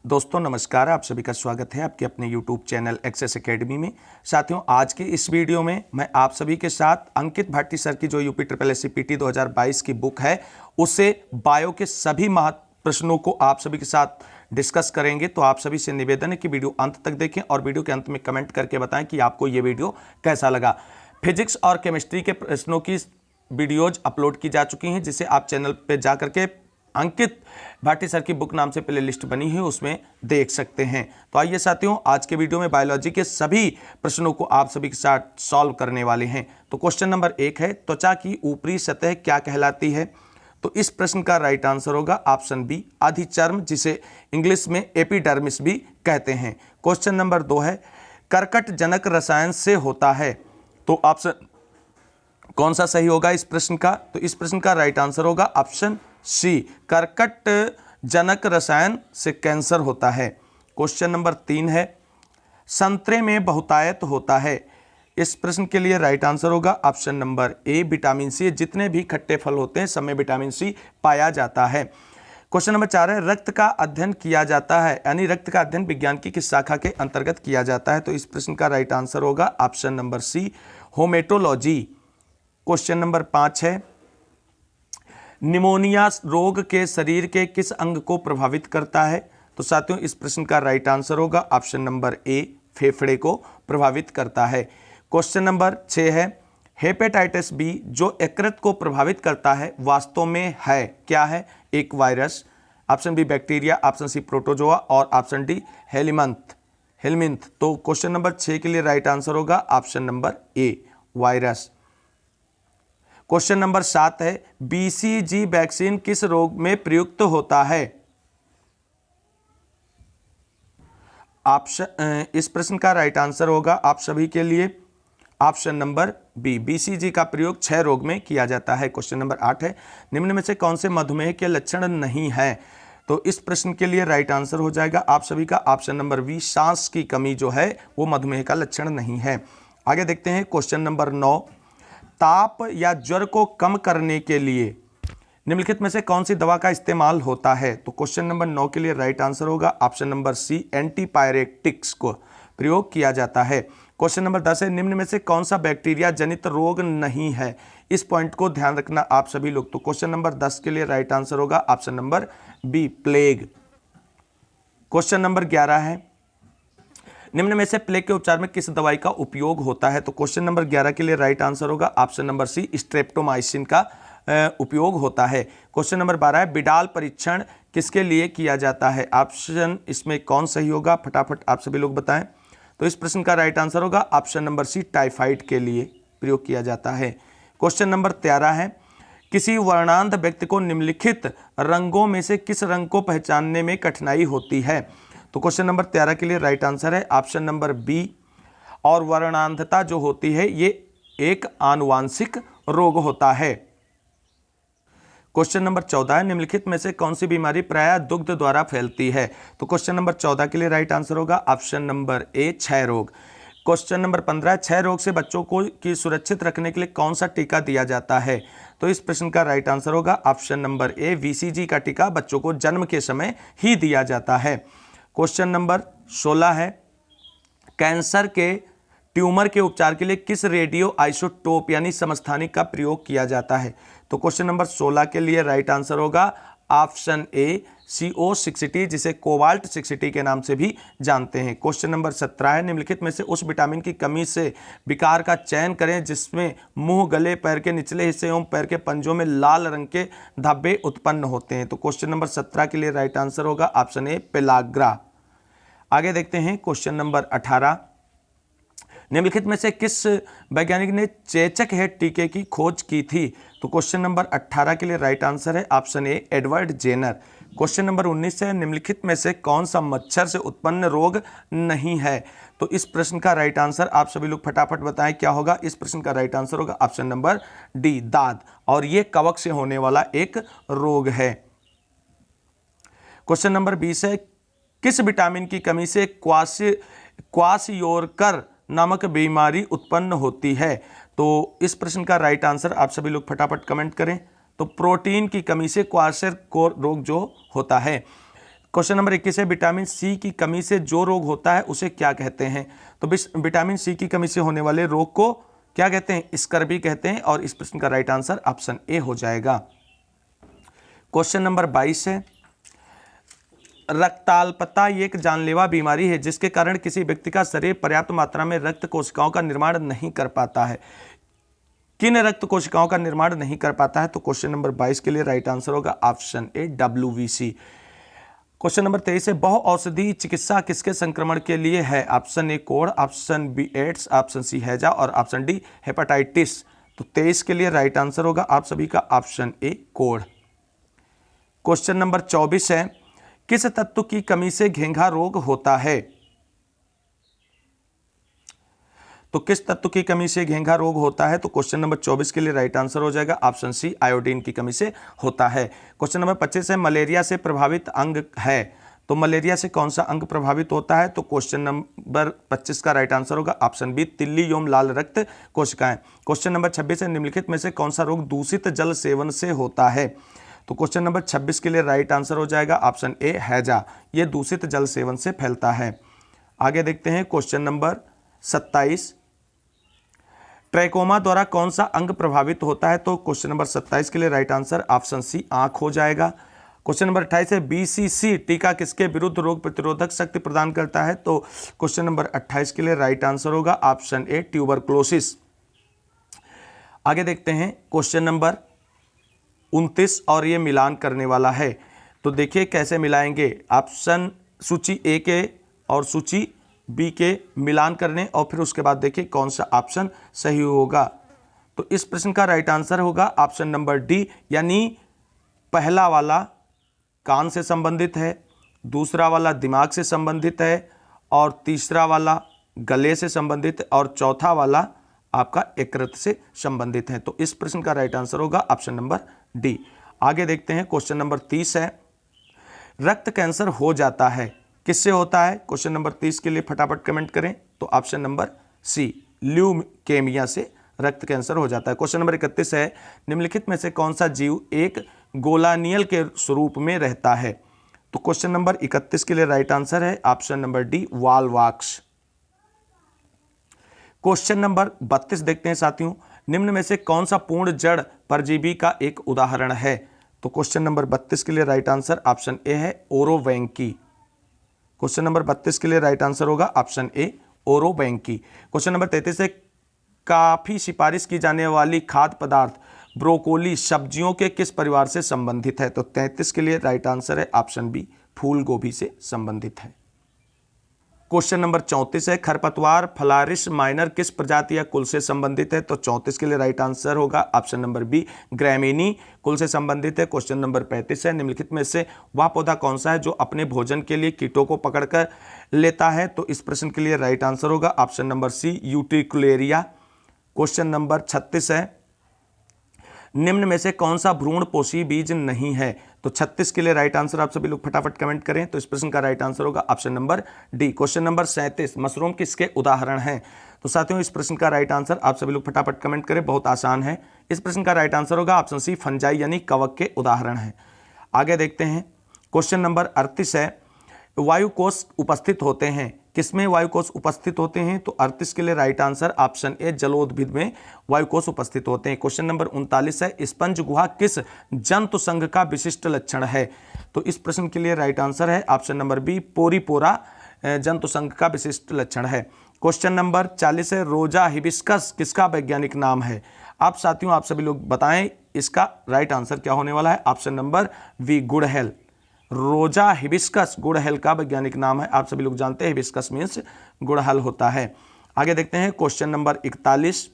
दोस्तों नमस्कार, आप सभी का स्वागत है आपके अपने YouTube चैनल एक्सेस एकेडमी में। साथियों, आज के इस वीडियो में मैं आप सभी के साथ अंकित भाटी सर की जो UP triple S C PT 2022 की बुक है, उससे बायो के सभी महत्वपूर्ण प्रश्नों को आप सभी के साथ डिस्कस करेंगे। तो आप सभी से निवेदन है कि वीडियो अंत तक देखें और वीडियो के अंत में कमेंट करके बताएं कि आपको ये वीडियो कैसा लगा। फिजिक्स और केमिस्ट्री के प्रश्नों की वीडियोज अपलोड की जा चुकी हैं, जिसे आप चैनल पर जा करके अंकित भाटी सर की बुक नाम से प्ले लिस्ट बनी है, उसमें देख सकते हैं। तो आइए साथियों, आज के वीडियो में बायोलॉजी के सभी प्रश्नों को आप सभी के साथ सॉल्व करने वाले हैं। तो क्वेश्चन नंबर 1 है, त्वचा की ऊपरी सतह क्या कहलाती है? तो इस प्रश्न का राइट आंसर होगा ऑप्शन बी, अधिचर्म, जिसे इंग्लिश में एपिडर्मिस भी कहते हैं। क्वेश्चन नंबर 2 है, कर्कट जनक रसायन से होता है। तो ऑप्शन कौन सा सही होगा इस प्रश्न का? तो इस प्रश्न का राइट आंसर होगा ऑप्शन सी, कर्कट जनक रसायन से कैंसर होता है। क्वेश्चन नंबर 3 है, संतरे में बहुतायत होता है। इस प्रश्न के लिए राइट आंसर होगा option number A, vitamin C. जितने भी खट्टे फल होते हैं सब में विटामिन सी पाया जाता है। क्वेश्चन नंबर 4 है, रक्त का अध्ययन किया जाता है, यानी रक्त का अध्ययन विज्ञान की किस शाखा के अंतर्गत किया जाता है? तो इस प्रश्न का राइट आंसर होगा option number C, haematology. Question number 5 है, निमोनिया रोग के शरीर के किस अंग को प्रभावित करता है? तो साथियों, इस प्रश्न का राइट आंसर होगा ऑप्शन नंबर ए, फेफड़े को प्रभावित करता है। क्वेश्चन नंबर 6 है, हेपेटाइटिस बी जो यकृत को प्रभावित करता है वास्तव में है क्या है? एक virus, option B bacteria, option C protozoa और ऑप्शन डी हेलमिंथ। तो क्वेश्चन नंबर 6 के लिए राइट आंसर होगा option number A, virus. Question number 7 है, बीसीजी वैक्सीन किस रोग में प्रयुक्त होता है? ऑप्शन इस प्रश्न का राइट आंसर होगा आप सभी के लिए ऑप्शन नंबर बी, बीसीजी का प्रयोग क्षय रोग में किया जाता है। क्वेश्चन नंबर 8 है, निम्न में से कौन से मधुमेह के लक्षण नहीं है? तो इस प्रश्न के लिए राइट आंसर हो जाएगा आप सभी का ऑप्शन नंबर बी, सांस की कमी जो है वो मधुमेह का लक्षण नहीं है। आगे देखते हैं क्वेश्चन नंबर 9, ताप या ज्वर को कम करने के लिए निम्नलिखित में से कौन सी दवा का इस्तेमाल होता है? तो क्वेश्चन नंबर 9 के लिए राइट आंसर होगा ऑप्शन नंबर सी, एंटीपायरेटिक्स को प्रयोग किया जाता है। क्वेश्चन नंबर 10 है, निम्न में से कौन सा बैक्टीरिया जनित रोग नहीं है? इस पॉइंट को ध्यान रखना आप सभी लोग। तो क्वेश्चन नंबर 10 के लिए राइट आंसर होगा option number B, plague. Question number 11 है, निम्न में से प्लेग के उपचार में किस दवाई का उपयोग होता है? तो क्वेश्चन नंबर 11 के लिए राइट आंसर होगा ऑप्शन नंबर सी, स्ट्रेप्टोमाइसिन का उपयोग होता है। क्वेश्चन नंबर 12 है, बिडाल परीक्षण किसके लिए किया जाता है? ऑप्शन इसमें कौन सही होगा, फटाफट आप सभी लोग बताएं। तो इस प्रश्न का राइट आंसर होगा ऑप्शन नंबर सी, टाइफाइड के लिए प्रयोग किया जाता है। क्वेश्चन नंबर 13 है, किसी वर्णांध व्यक्ति को निम्नलिखित रंगों में से किस रंग को पहचानने में कठिनाई होती है? तो क्वेश्चन नंबर 13 के लिए राइट आंसर है ऑप्शन नंबर बी, और वर्णांधता जो होती है ये एक आनुवांशिक रोग होता है। क्वेश्चन नंबर 14 है, निम्नलिखित में से कौन सी बीमारी प्रायः दुग्ध द्वारा फैलती है? तो क्वेश्चन नंबर 14 के लिए राइट आंसर होगा ऑप्शन नंबर ए, क्षय रोग। क्वेश्चन नंबर 15, क्षय रोग से बच्चों को की सुरक्षित रखने के लिए कौन सा टीका दिया जाता है? तो इस प्रश्न का राइट आंसर होगा ऑप्शन नंबर ए, वीसीजी का टीका बच्चों को जन्म के समय ही दिया जाता है। क्वेश्चन नंबर 16 है, कैंसर के ट्यूमर के उपचार के लिए किस रेडियो आइसोटोप यानी समस्थानिक का प्रयोग किया जाता है? तो क्वेश्चन नंबर 16 के लिए राइट आंसर होगा ऑप्शन ए, CO60, जिसे कोबाल्ट 60 के नाम से भी जानते हैं। क्वेश्चन नंबर 17 है, निम्नलिखित में से उस विटामिन की कमी से विकार का चयन करें जिसमें मुंह, गले, पैर के निचले हिस्से एवं पैर के पंजों में लाल रंग के धब्बे उत्पन्न होते हैं। तो क्वेश्चन नंबर 17 के लिए राइट आंसर होगा ऑप्शन ए, पेलाग्रा। आगे देखते हैं क्वेश्चन नंबर 18, निम्नलिखित में से किस वैज्ञानिक ने चेचक हेड टीके की खोज की थी? तो क्वेश्चन नंबर 18 के लिए राइट आंसर है option A, Edward Jenner. Question number 19 है, निम्नलिखित में से कौन सा मच्छर से उत्पन्न रोग नहीं है? तो इस प्रश्न का राइट आंसर आप सभी लोग फटाफट बताएं क्या होगा। इस प्रश्न का राइट आंसर होगा ऑप्शन नंबर डी, दाद, और ये कवक से होने वाला एक रोग है। क्वेश्चन नंबर 20 है, किस विटामिन की कमी से क्वासियोरकर नामक बीमारी उत्पन्न होती है? तो इस प्रश्न का राइट आंसर आप सभी लोग फटाफट कमेंट करें। तो प्रोटीन की कमी से क्वाशर रोग जो होता है। क्वेश्चन नंबर 21 है, विटामिन सी की कमी से जो रोग होता है उसे क्या कहते हैं? तो विटामिन सी की कमी से होने वाले रोग को क्या कहते हैं? स्कर्वी कहते हैं। और इस प्रश्न का राइट आंसर ऑप्शन ए हो जाएगा। क्वेश्चन नंबर 22 है, रक्ताल्पता ये एक जानलेवा बीमारी है जिसके कारण किसी व्यक्ति का शरीर पर्याप्त मात्रा में रक्त कोशिकाओं का निर्माण नहीं कर पाता है। किन रक्त कोशिकाओं का निर्माण नहीं कर पाता है? तो क्वेश्चन नंबर 22 के लिए राइट आंसर होगा option A WBC। Question number 23 है, बहु औषधि चिकित्सा किसके संक्रमण के लिए है? ऑप्शन ए कोढ़, option B AIDS, option C हैजा और ऑप्शन डी हेपेटाइटिस। तो 23 के लिए राइट आंसर होगा आप सभी का ऑप्शन ए कोढ़। क्वेश्चन नंबर 24 है, किस तत्व की कमी से घेंघा रोग होता है? तो किस तत्व की कमी से घेंघा रोग होता है? तो क्वेश्चन नंबर 24 के लिए राइट आंसर हो जाएगा ऑप्शन सी आयोडीन की कमी से होता है। क्वेश्चन नंबर 25 है, मलेरिया से प्रभावित अंग है। तो मलेरिया से कौन सा अंग प्रभावित होता है? तो क्वेश्चन नंबर 25 का राइट आंसर होगा ऑप्शन बी तिल्ली एवं लाल रक्त कोशिकाएं। क्वेश्चन नंबर 26 है, निम्नलिखित में से कौन सा रोग दूषित जल सेवन से होता है? तो क्वेश्चन नंबर 26 के लिए राइट आंसर हो जाएगा ऑप्शन ए हैजा। ये दूषित जल सेवन से फैलता है। आगे देखते हैं क्वेश्चन नंबर 27, ट्रैकोमा द्वारा कौन सा अंग प्रभावित होता है? तो क्वेश्चन नंबर 27 के लिए राइट आंसर ऑप्शन सी आंख हो जाएगा। क्वेश्चन नंबर 28 है, BCC टीका किसके विरुद्ध रोग प्रतिरोधक शक्ति प्रदान करता है? तो क्वेश्चन नंबर 28 के लिए राइट आंसर होगा ऑप्शन ए ट्यूबरक्लोसिस। आगे देखते हैं क्वेश्चन नंबर 29 और ये मिलान करने वाला है। तो देखिए कैसे मिलाएंगे, ऑप्शन सूची ए के और सूची बी के मिलान करने और फिर उसके बाद देखिए कौन सा ऑप्शन सही होगा। तो इस प्रश्न का राइट आंसर होगा ऑप्शन नंबर डी, यानी पहला वाला कान से संबंधित है, दूसरा वाला दिमाग से संबंधित है और तीसरा वाला गले से संबंधित है और चौथा वाला आपका यकृत से संबंधित है। तो इस प्रश्न का राइट आंसर होगा ऑप्शन नंबर डी। आगे देखते हैं क्वेश्चन नंबर 30 है, रक्त कैंसर हो जाता है किससे होता है? क्वेश्चन नंबर 30 के लिए फटाफट कमेंट करें। तो ऑप्शन नंबर सी ल्यूकेमिया से रक्त कैंसर हो जाता है। क्वेश्चन नंबर 31 है, निम्नलिखित में से कौन सा जीव एक गोलानियल के स्वरूप में रहता है? तो क्वेश्चन नंबर 31 के लिए राइट आंसर है option number D Volvox. Question number 32 देखते हैं साथियों, निम्न में से कौन सा पूर्ण जड़ परजीवी का एक उदाहरण है? तो क्वेश्चन नंबर 32 के लिए राइट आंसर ऑप्शन ए है ओरोवैंकी। क्वेश्चन नंबर 32 के लिए राइट आंसर होगा ऑप्शन ए ओरोवैंकी। क्वेश्चन नंबर 33 है, काफी सिफारिश की जाने वाली खाद्य पदार्थ ब्रोकोली सब्जियों के किस परिवार से संबंधित है? तो 33 के लिए राइट आंसर है ऑप्शन बी फूल गोभी से संबंधित है। क्वेश्चन नंबर 34 है, खरपतवार फलारिस माइनर किस प्रजाति या कुल से संबंधित है? तो 34 के लिए राइट आंसर होगा ऑप्शन नंबर बी ग्रैमीनी कुल से संबंधित है। क्वेश्चन नंबर 35 है, निम्नलिखित में से वह पौधा कौन सा है जो अपने भोजन के लिए कीटों को पकड़कर लेता है? तो इस प्रश्न के लिए राइट आंसर होगा option number C utricularia. Question number 36 है, निम्न में से कौन सा भ्रूणपोषी बीज नहीं है? तो 36 के लिए राइट आंसर आप सभी लोग फटाफट कमेंट करें। तो इस प्रश्न का राइट आंसर होगा option number D. Question number 37, mushroom किसके उदाहरण हैं? तो साथियों इस प्रश्न का राइट आंसर आप सभी लोग फटाफट कमेंट करें, बहुत आसान है। इस प्रश्न का राइट आंसर होगा ऑप्शन सी फंजाई यानी कवक के उदाहरण हैं। आगे देखते हैं क्वेश्चन नंबर 38 है, वायुकोष उपस्थित होते हैं किसमें? वायुकोष उपस्थित होते हैं तो 38 के लिए राइट आंसर ऑप्शन ए जलोद्भिद में वायुकोष उपस्थित होते हैं। क्वेश्चन नंबर 39 है, स्पंज गुहा किस जंतु संघ का विशिष्ट लक्षण है? तो इस प्रश्न के लिए राइट आंसर है ऑप्शन नंबर बी पोरीपोरा जंतु संघ का विशिष्ट लक्षण है। क्वेश्चन नंबर 40 है, रोजा हिबिस्कस किसका वैज्ञानिक नाम है? आप साथियों आप सभी लोग बताएं इसका राइट आंसर क्या होने वाला है? ऑप्शन नंबर वी गुड़हल। रोजा हिबिस्कस गुड़हल का वैज्ञानिक नाम है। आप सभी लोग जानते हैं हिबिस्कस मीन्स गुड़हल होता है। आगे देखते हैं क्वेश्चन नंबर 41,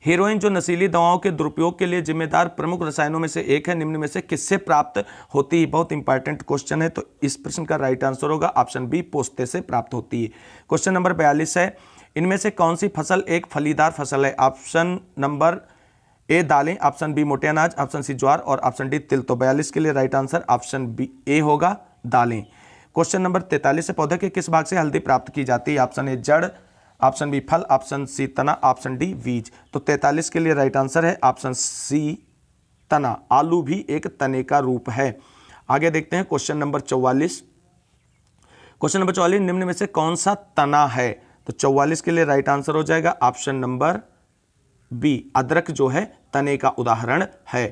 हीरोइन जो नशीली दवाओं के दुरुपयोग के लिए जिम्मेदार प्रमुख रसायनों में से एक है, निम्न में से किससे प्राप्त होती है? बहुत इंपॉर्टेंट क्वेश्चन है। तो इस प्रश्न का राइट आंसर होगा ऑप्शन बी पोस्ते से प्राप्त होती है। क्वेश्चन नंबर 42 है, इनमें से कौन सी फसल एक फलीदार फसल है? ऑप्शन नंबर ए दालें, ऑप्शन बी मोटे अनाज, ऑप्शन सी ज्वार और ऑप्शन डी तिल। तो 42 के लिए राइट आंसर ऑप्शन बी ए होगा दालें। क्वेश्चन नंबर 43 है, पौधे के किस भाग से हल्दी प्राप्त की जाती है? ऑप्शन ए जड़, ऑप्शन बी फल, ऑप्शन सी तना, ऑप्शन डी बीज। तो 43 के लिए राइट आंसर है ऑप्शन सी तना। आलू भी एक तने का रूप है। आगे देखते हैं क्वेश्चन नंबर 44। क्वेश्चन नंबर 44, निम्न में से कौन सा तना है? तो 44 के लिए राइट आंसर हो जाएगा ऑप्शन नंबर बी, अदरक जो है तने का उदाहरण है।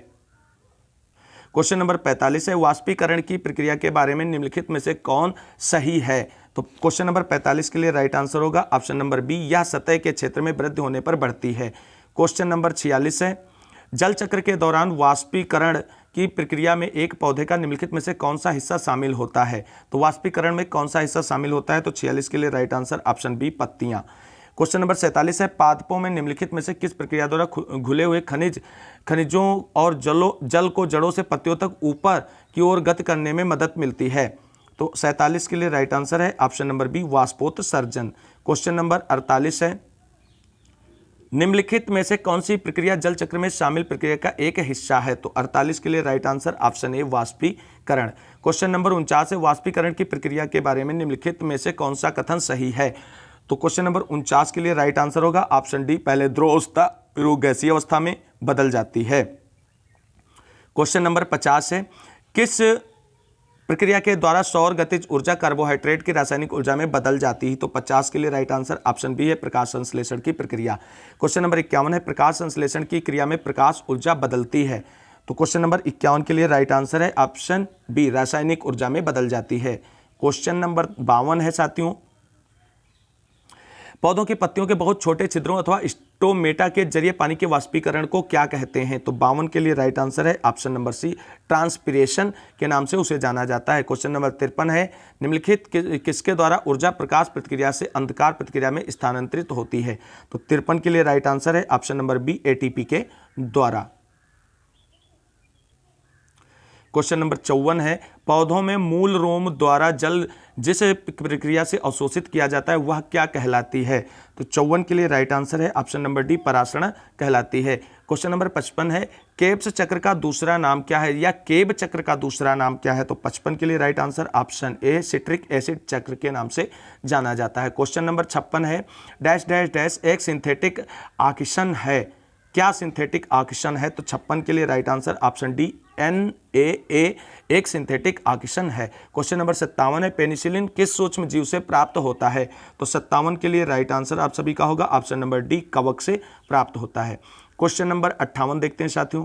क्वेश्चन नंबर 45 है, वाष्पीकरण की प्रक्रिया के बारे में निम्नलिखित में से कौन सही है? तो क्वेश्चन नंबर 45 के लिए राइट आंसर होगा ऑप्शन नंबर बी, यह सतह के क्षेत्र में वृद्धि होने पर बढ़ती है। क्वेश्चन नंबर 46 है, जल चक्र के दौरान वाष्पीकरण की प्रक्रिया में एक पौधे का निम्नलिखित में से कौन सा हिस्सा शामिल होता है? तो वाष्पीकरण में कौन सा हिस्सा शामिल होता है? तो 46 के लिए राइट आंसर ऑप्शन बी, पत्तियां। क्वेश्चन नंबर 47 है, पादपों में निम्नलिखित में से किस प्रक्रिया द्वारा घुले हुए खनिजों और जल को जड़ों से पत्तियों तक ऊपर की ओर गति करने में मदद मिलती है? तो 47 के लिए राइट आंसर है ऑप्शन नंबर बी, वाष्पोत्सर्जन। क्वेश्चन नंबर 48 है, निम्नलिखित में से कौन सी प्रक्रिया जल चक्र में शामिल प्रक्रिया का एक हिस्सा है? तो 48 के लिए राइट आंसर ऑप्शन ए, वाष्पीकरण। क्वेश्चन नंबर 49 है, वाष्पीकरण की प्रक्रिया के बारे में निम्नलिखित में से कौन सा कथन सही है? तो क्वेश्चन नंबर 49 के लिए राइट आंसर होगा ऑप्शन डी, पहले द्रव अवस्था फिर वो गैसीय अवस्था में बदल जाती है। क्वेश्चन नंबर 50 है, किस प्रक्रिया के द्वारा सौर गतिज ऊर्जा कार्बोहाइड्रेट की रासायनिक ऊर्जा में बदल जाती है? तो 50 के लिए राइट आंसर ऑप्शन बी है, प्रकाश संश्लेषण की प्रक्रिया। क्वेश्चन नंबर 51 है, प्रकाश संश्लेषण की क्रिया में प्रकाश ऊर्जा बदलती है? तो क्वेश्चन नंबर 51 के लिए राइट आंसर है ऑप्शन बी, रासायनिक ऊर्जा में बदल जाती है। क्वेश्चन नंबर 52 है साथियों, पौधों की पत्तियों के बहुत छोटे छिद्रों अथवा स्टोमेटा के जरिए पानी के वाष्पीकरण को क्या कहते हैं? तो 52 के लिए राइट आंसर है ऑप्शन नंबर सी, ट्रांसपिरेशन के नाम से उसे जाना जाता है। क्वेश्चन नंबर 53 है, निम्नलिखित किसके द्वारा ऊर्जा प्रकाश प्रतिक्रिया से अंधकार प्रतिक्रिया में स्थानांतरित होती है? तो 53 के लिए राइट आंसर है ऑप्शन नंबर बी, एटीपी के द्वारा। क्वेश्चन नंबर 54 है, पौधों में मूल रोम द्वारा जल जिस प्रक्रिया से अवशोषित किया जाता है वह क्या कहलाती है? तो 54 के लिए राइट आंसर है ऑप्शन नंबर डी, परासरण कहलाती है। क्वेश्चन नंबर 55 है, केब्स चक्र का दूसरा नाम क्या है या केब चक्र का दूसरा नाम क्या है? तो 55 के लिए right answer option A, citric acid चक्र के नाम से जाना जाता है। क्वेश्चन नंबर 56 है, डैश डैश डैश एक सिंथेटिक आकिशन है, क्या सिंथेटिक आकिशन है? तो 56 के लिए right answer option D, NaA एक सिंथेटिक आकिशन है। क्वेश्चन नंबर 57 है, पेनिसिलिन किस सूक्ष्म जीव से प्राप्त होता है? तो 57 के लिए राइट आंसर आप सभी का होगा ऑप्शन नंबर डी, कवक से प्राप्त होता है। क्वेश्चन नंबर 58 देखते हैं साथियों,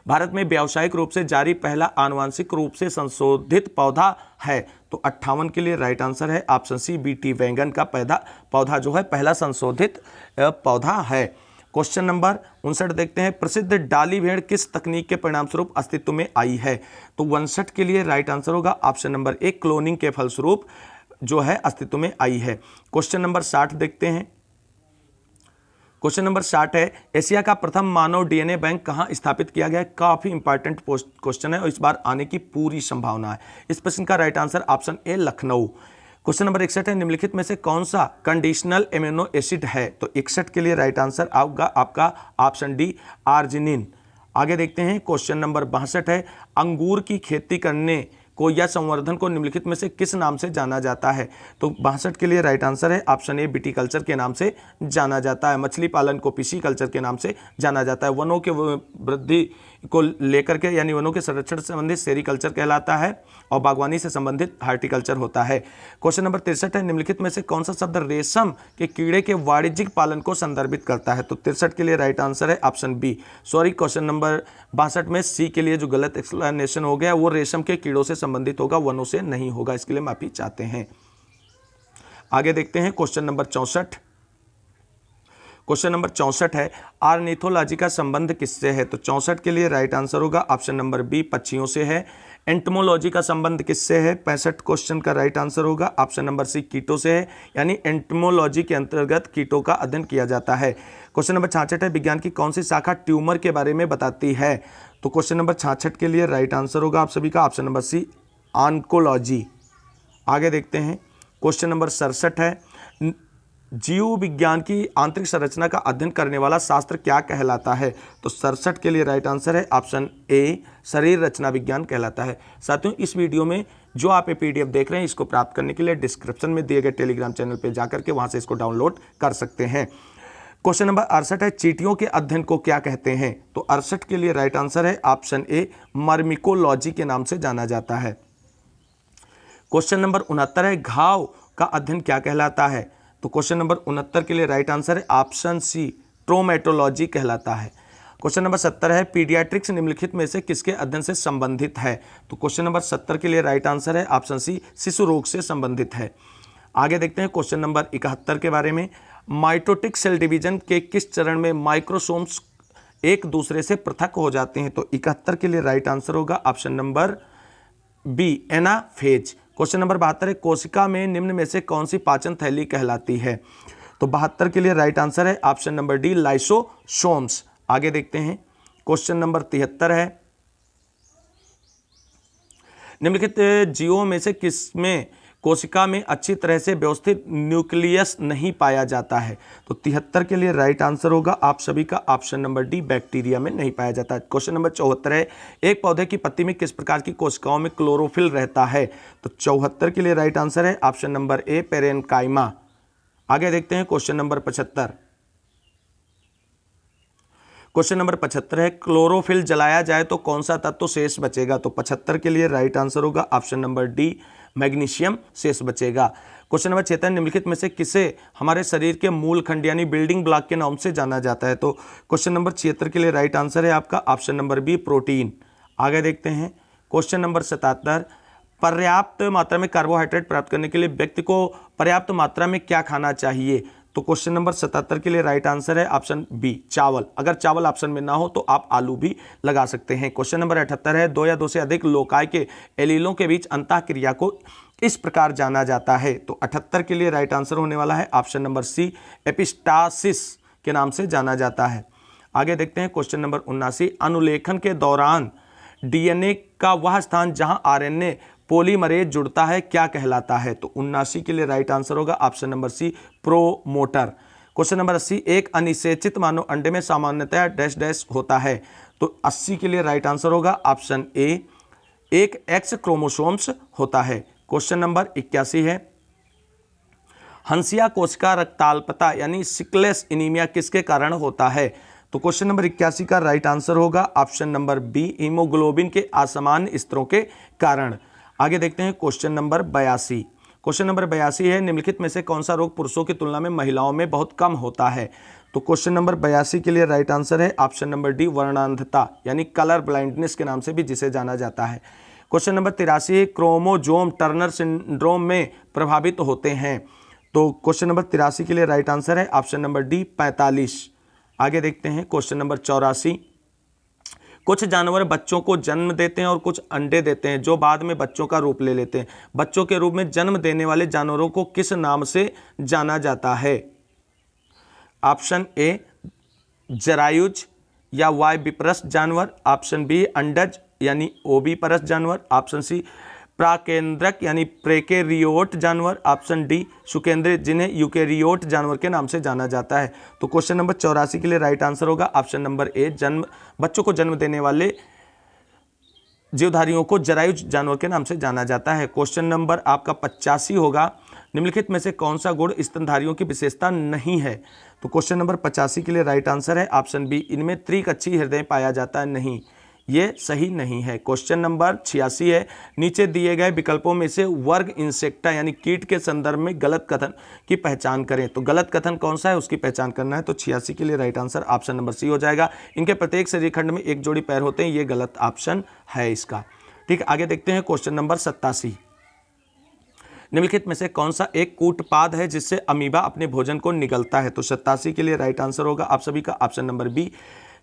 भारत में व्यावसायिक रूप से जारी पहला आनुवांशिक रूप से संशोधित पौधा है? तो 58 के लिए राइट आंसर है ऑप्शन सी, बीटी वैगन का पौधा जो है पहला संशोधित पौधा है। क्वेश्चन नंबर 59 देखते हैं, प्रसिद्ध डाली भेड़ किस तकनीक के परिणामस्वरूप अस्तित्व में आई है? तो 59 के लिए राइट आंसर होगा ऑप्शन नंबर ए, क्लोनिंग के फलस्वरूप जो है अस्तित्व में आई है। क्वेश्चन नंबर 60 देखते हैं, क्वेश्चन नंबर 60 है, एशिया का प्रथम मानव डीएनए बैंक कहां स्थापित किया गया है? काफी इंपॉर्टेंट क्वेश्चन है और इस बार आने की पूरी संभावना है। इस प्रश्न का right answer option A, Lucknow. Question number 61 है, निम्नलिखित में से कौन सा कंडीशनल एमिनो एसिड है? तो 61 के लिए राइट आंसर आपका ऑप्शन डी, आर्जिनिन। आगे देखते हैं क्वेश्चन नंबर 62 है, अंगूर की खेती करने को या संवर्धन को निम्नलिखित में से किस नाम से जाना जाता है? तो 62 के लिए राइट आंसर है ऑप्शन ए, विटीकल्चर के नाम से जाना जाता है। मछली पालन को पिसीकल्चर के नाम से जाना जाता है। वनों के वृद्धि को लेकर के यानी वनों के संरक्षण से संबंधित सेरिकल्चर कहलाता है और बागवानी से संबंधित हार्टिकल्चर होता है। क्वेश्चन नंबर 63 है, निम्नलिखित में से कौन सा शब्द रेशम के कीड़े के वाणिज्यिक पालन को संदर्भित करता है? तो 63 के लिए राइट आंसर है option B, sorry question number 62 में सी के लिए जो गलत एक्सप्लेनेशन हो गया वो रेशम के कीड़ों से संबंधित होगा, वनों से नहीं होगा, इसके लिए माफी चाहते हैं। आगे देखते हैं क्वेश्चन नंबर 64। क्वेश्चन नंबर 64 है, आर्निथोलॉजी का संबंध किससे है? तो 64 के लिए राइट आंसर होगा ऑप्शन नंबर बी, पक्षियों से है। एंटमोलॉजी का संबंध किससे है? 65 क्वेश्चन का राइट आंसर होगा ऑप्शन नंबर सी, कीटों से है, यानी एंटमोलॉजी के अंतर्गत कीटों का अध्ययन किया जाता है। क्वेश्चन नंबर 66 है, विज्ञान की कौन सी शाखा ट्यूमर के बारे में बताती है? तो क्वेश्चन नंबर 66 के लिए राइट आंसर होगा आप सभी का ऑप्शन नंबर सी, ऑन्कोलॉजी। आगे देखते हैं क्वेश्चन नंबर 67 है, जीव विज्ञान की आंतरिक संरचना का अध्ययन करने वाला शास्त्र क्या कहलाता है? तो 67 के लिए राइट आंसर है ऑप्शन ए, शरीर रचना विज्ञान कहलाता है। साथियों, इस वीडियो में जो आप PDF देख रहे हैं इसको प्राप्त करने के लिए डिस्क्रिप्शन में दिए गए टेलीग्राम चैनल पर जाकर के वहां से इसको डाउनलोड कर सकते हैं। क्वेश्चन नंबर 68 है, चींटियों के अध्ययन को क्या कहते हैं? तो 68 के लिए राइट आंसर है ऑप्शन ए, मर्मिकोलॉजी के नाम से जाना जाता है। क्वेश्चन नंबर 69 है, घाव का अध्ययन क्या कहलाता है? तो क्वेश्चन नंबर 69 के लिए राइट आंसर है ऑप्शन सी, ट्रोमेटोलॉजी कहलाता है। क्वेश्चन नंबर 70 है, पीडियाट्रिक्स निम्नलिखित में से किसके अध्ययन से संबंधित है? तो क्वेश्चन नंबर 70 के लिए राइट आंसर है ऑप्शन सी, शिशु रोग से संबंधित है। आगे देखते हैं क्वेश्चन नंबर 71 के बारे में, माइटोटिक सेल डिवीजन के किस चरण में माइक्रोसोम्स एक दूसरे से पृथक हो जाते हैं? तो 71 के लिए राइट आंसर होगा option number B, anaphase. Question number 72 है, कोशिका में निम्न में से कौन सी पाचन थैली कहलाती है? तो 72 के लिए राइट आंसर है ऑप्शन नंबर डी, लाइसोसोम्स। आगे देखते हैं क्वेश्चन नंबर 73 है, निम्नलिखित जीवों में से किसमें कोशिका में अच्छी तरह से व्यवस्थित न्यूक्लियस नहीं पाया जाता है? तो 73 के लिए राइट आंसर होगा आप सभी का ऑप्शन नंबर डी, बैक्टीरिया में नहीं पाया जाता है। क्वेश्चन नंबर 74 है, एक पौधे की पत्ती में किस प्रकार की कोशिकाओं में क्लोरोफिल रहता है? तो 74 के लिए राइट आंसर है ऑप्शन नंबर ए, पेरेन्काइमा। आगे देखते हैं क्वेश्चन नंबर 75। क्वेश्चन नंबर 75 है, क्लोरोफिल जलाया जाए तो कौन सा तत्व शेष बचेगा? तो 75 के लिए राइट आंसर होगा ऑप्शन नंबर डी, मैग्नीशियम शेष बचेगा। क्वेश्चन नंबर 76, निम्नलिखित में से किसे हमारे शरीर के मूल खंड यानी बिल्डिंग ब्लॉक के नाम से जाना जाता है? तो क्वेश्चन नंबर 76 के लिए राइट आंसर है आपका ऑप्शन नंबर बी, प्रोटीन। आगे देखते हैं क्वेश्चन नंबर 77, पर्याप्त मात्रा में कार्बोहाइड्रेट प्राप्त करने के लिए व्यक्ति को पर्याप्त मात्रा में क्या खाना चाहिए? तो क्वेश्चन नंबर 77 के लिए राइट आंसर है ऑप्शन बी, चावल। अगर चावल ऑप्शन में ना हो तो आप आलू भी लगा सकते हैं। क्वेश्चन नंबर 78 है, दो या दो से अधिक लोकाय के एलीलों के बीच अंतःक्रिया को इस प्रकार जाना जाता है? तो 78 के लिए राइट आंसर होने वाला है ऑप्शन नंबर सी, एपिस्टासिस के नाम से जाना जाता है। आगे देखते हैं क्वेश्चन नंबर 79, अनुलेखन के दौरान डीएनए का वह स्थान जहां आरएनए पॉलीमरेज जुड़ता है क्या कहलाता है? तो 79 के लिए राइट आंसर होगा option number C, promoter. Question number 80, एक अनिषेचित मानव अंडे में सामान्यतया डैश डैश होता है? तो 80 के लिए राइट आंसर होगा ऑप्शन ए, एक एक्स क्रोमोसोम्स होता है। क्वेश्चन नंबर 81 है, हंसिया कोशिका रक्ताल्पता यानी सिकलेस एनीमिया किसके कारण होता है? तो क्वेश्चन नंबर 81 का राइट आंसर होगा ऑप्शन नंबर बी, हीमोग्लोबिन के असामान्य स्तरों के कारण। आगे देखते हैं क्वेश्चन नंबर 82। क्वेश्चन नंबर 82 है, निम्नलिखित में से कौन सा रोग पुरुषों की तुलना में महिलाओं में बहुत कम होता है? तो क्वेश्चन नंबर 82 के लिए राइट आंसर है ऑप्शन नंबर डी, वर्णांधता यानी कलर ब्लाइंडनेस के नाम से भी जिसे जाना जाता है। Question number 83, chromosome Turner syndrome में प्रभावित होते हैं? तो क्वेश्चन नंबर 83 के लिए राइट आंसर है ऑप्शन नंबर डी, 45। आगे देखते हैं क्वेश्चन नंबर 84, कुछ जानवर बच्चों को जन्म देते हैं और कुछ अंडे देते हैं जो बाद में बच्चों का रूप ले लेते हैं। बच्चों के रूप में जन्म देने वाले जानवरों को किस नाम से जाना जाता है? ऑप्शन ए, जरायुज या वाय विपरस जानवर। ऑप्शन बी, अंडज यानी ओबीपरस जानवर। ऑप्शन सी, प्राकेंद्रक यानी प्रेकेरियोट जानवर। ऑप्शन डी, सुकेंद्र जिन्हें यूकेरियोट जानवर के नाम से जाना जाता है। तो क्वेश्चन नंबर 84 के लिए राइट आंसर होगा ऑप्शन नंबर ए, बच्चों को जन्म देने वाले जीवधारियों को जरायुज जानवर के नाम से जाना जाता है। क्वेश्चन नंबर आपका 85 होगा, निम्नलिखित में से कौन सा गुण स्तनधारियों की विशेषता नहीं है? तो क्वेश्चन नंबर 85 के लिए राइट आंसर है ऑप्शन बी, इनमें त्रिकक्षी हृदय पाया जाता है। नहीं, ये सही नहीं है। क्वेश्चन नंबर 86 है, नीचे दिए गए विकल्पों में से वर्ग इंसेक्टा यानी कीट के संदर्भ में गलत कथन की पहचान करें। तो गलत कथन कौन सा है उसकी पहचान करना है। तो 86 के लिए right answer option number C हो जाएगा। इनके प्रत्येक शरीर खंड में एक जोड़ी पैर होते हैं, ये गलत ऑप्शन है इसका। ठीक, आगे देखते हैं क्वेश्चन नंबर 87, निम्नलिखित में से कौन सा एक कूटपाद है जिससे अमीबा अपने भोजन को निगलता है? तो 87 के लिए राइट आंसर होगा आप सभी का ऑप्शन नंबर बी,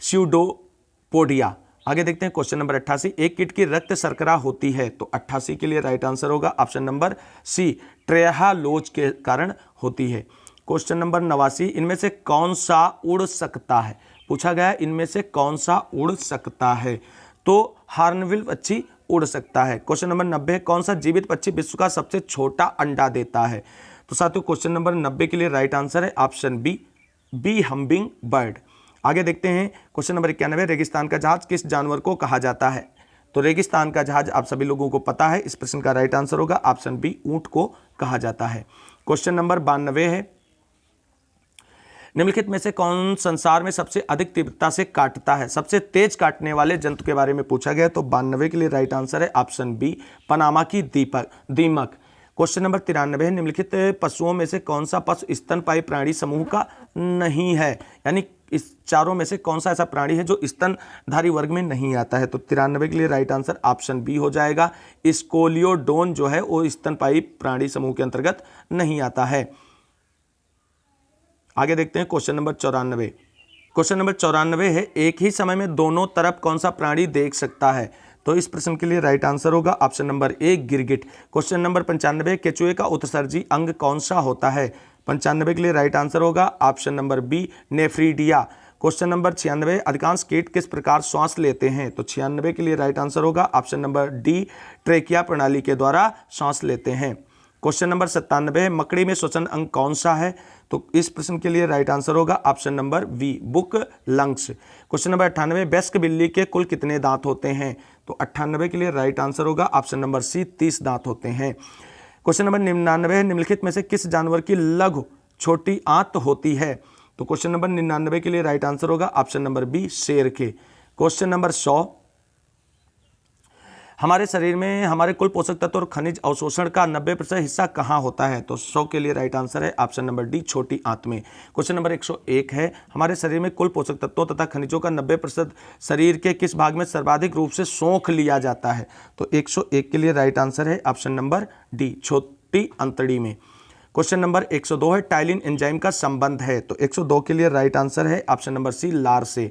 स्यूडोपोडिया। आगे देखते हैं क्वेश्चन नंबर 88, एक कीट की रक्त शर्करा होती है? तो 88 के लिए राइट आंसर होगा ऑप्शन नंबर सी, ट्रेहालोज के कारण होती है। क्वेश्चन नंबर 89, इनमें से कौन सा उड़ सकता है? पूछा गया है इनमें से कौन सा उड़ सकता है? तो हार्नबिल पक्षी उड़ सकता है। क्वेश्चन नंबर 90, कौन सा जीवित पक्षी विश्व का सबसे छोटा अंडा देता है? तो साथियों क्वेश्चन नंबर 90 के लिए राइट आंसर है ऑप्शन बी, हम्बिंग बर्ड। आगे देखते हैं क्वेश्चन नंबर 91, रेगिस्तान का जहाज किस जानवर को कहा जाता है? तो रेगिस्तान का जहाज आप सभी लोगों को पता है, इस प्रश्न का राइट आंसर होगा ऑप्शन बी, ऊंट को कहा जाता है। क्वेश्चन नंबर 92 है, निम्नलिखित में से कौन संसार में सबसे अधिक तीव्रता से काटता है? सबसे तेज काटने वाले जंतु के बारे में पूछा गया, तो 92 के लिए राइट आंसर है ऑप्शन बी, पनामा की दीमक। क्वेश्चन नंबर 93 है, निम्नलिखित पशुओं में से कौन सा पशु स्तनपायी प्राणी समूह का नहीं है? यानी इस चारों में से कौन सा ऐसा प्राणी है जो स्तनधारी वर्ग में नहीं आता है? तो 93 के लिए राइट आंसर ऑप्शन बी हो जाएगा। स्कोलियोडोन जो है वो स्तनपायी प्राणी समूह के अंतर्गत नहीं आता है। आगे देखते हैं क्वेश्चन नंबर 94। क्वेश्चन नंबर 94 है, एक ही समय में दोनों तरफ कौन सा प्राणी देख सकता है? तो इस प्रश्न के लिए राइट आंसर होगा ऑप्शन नंबर ए, गिरगिट। क्वेश्चन नंबर 95, केचुए का उत्सर्जी अंग कौन सा होता है? 95 के लिए राइट आंसर होगा option number B, nephridia. Question number 96, अधिकांश कीट किस प्रकार श्वास लेते हैं? तो 96 के लिए राइट आंसर होगा ऑप्शन नंबर डी, ट्रेकिया प्रणाली के द्वारा श्वास लेते हैं। क्वेश्चन नंबर 97, मकड़ी में श्वसन अंग कौन सा है? तो इस प्रश्न के लिए राइट आंसर होगा option number B, book lungs. Question number 98, वयस्क बिल्ली के कुल कितने दांत होते हैं? तो 98 के लिए राइट आंसर होगा ऑप्शन नंबर सी, 30 दांत होते हैं। क्वेश्चन नंबर 99, निम्नलिखित में से किस जानवर की लघु छोटी आंत होती है? तो क्वेश्चन नंबर 99 के लिए राइट आंसर होगा ऑप्शन नंबर बी, शेर के। क्वेश्चन नंबर 100, हमारे शरीर में हमारे कुल पोषक तत्व और खनिज अवशोषण का 90% हिस्सा कहाँ होता है? तो 100 के लिए राइट आंसर है ऑप्शन नंबर डी, छोटी आंत में। क्वेश्चन नंबर 101 है, हमारे शरीर में कुल पोषक तत्वों तथा खनिजों का 90% शरीर के किस भाग में सर्वाधिक रूप से सोख लिया जाता है? तो 101 के लिए राइट आंसर है ऑप्शन नंबर डी, छोटी अंतड़ी में। क्वेश्चन नंबर 102 है, टाइलिन एंजाइम का संबंध है? तो 102 के लिए राइट आंसर है ऑप्शन नंबर सी, लार से।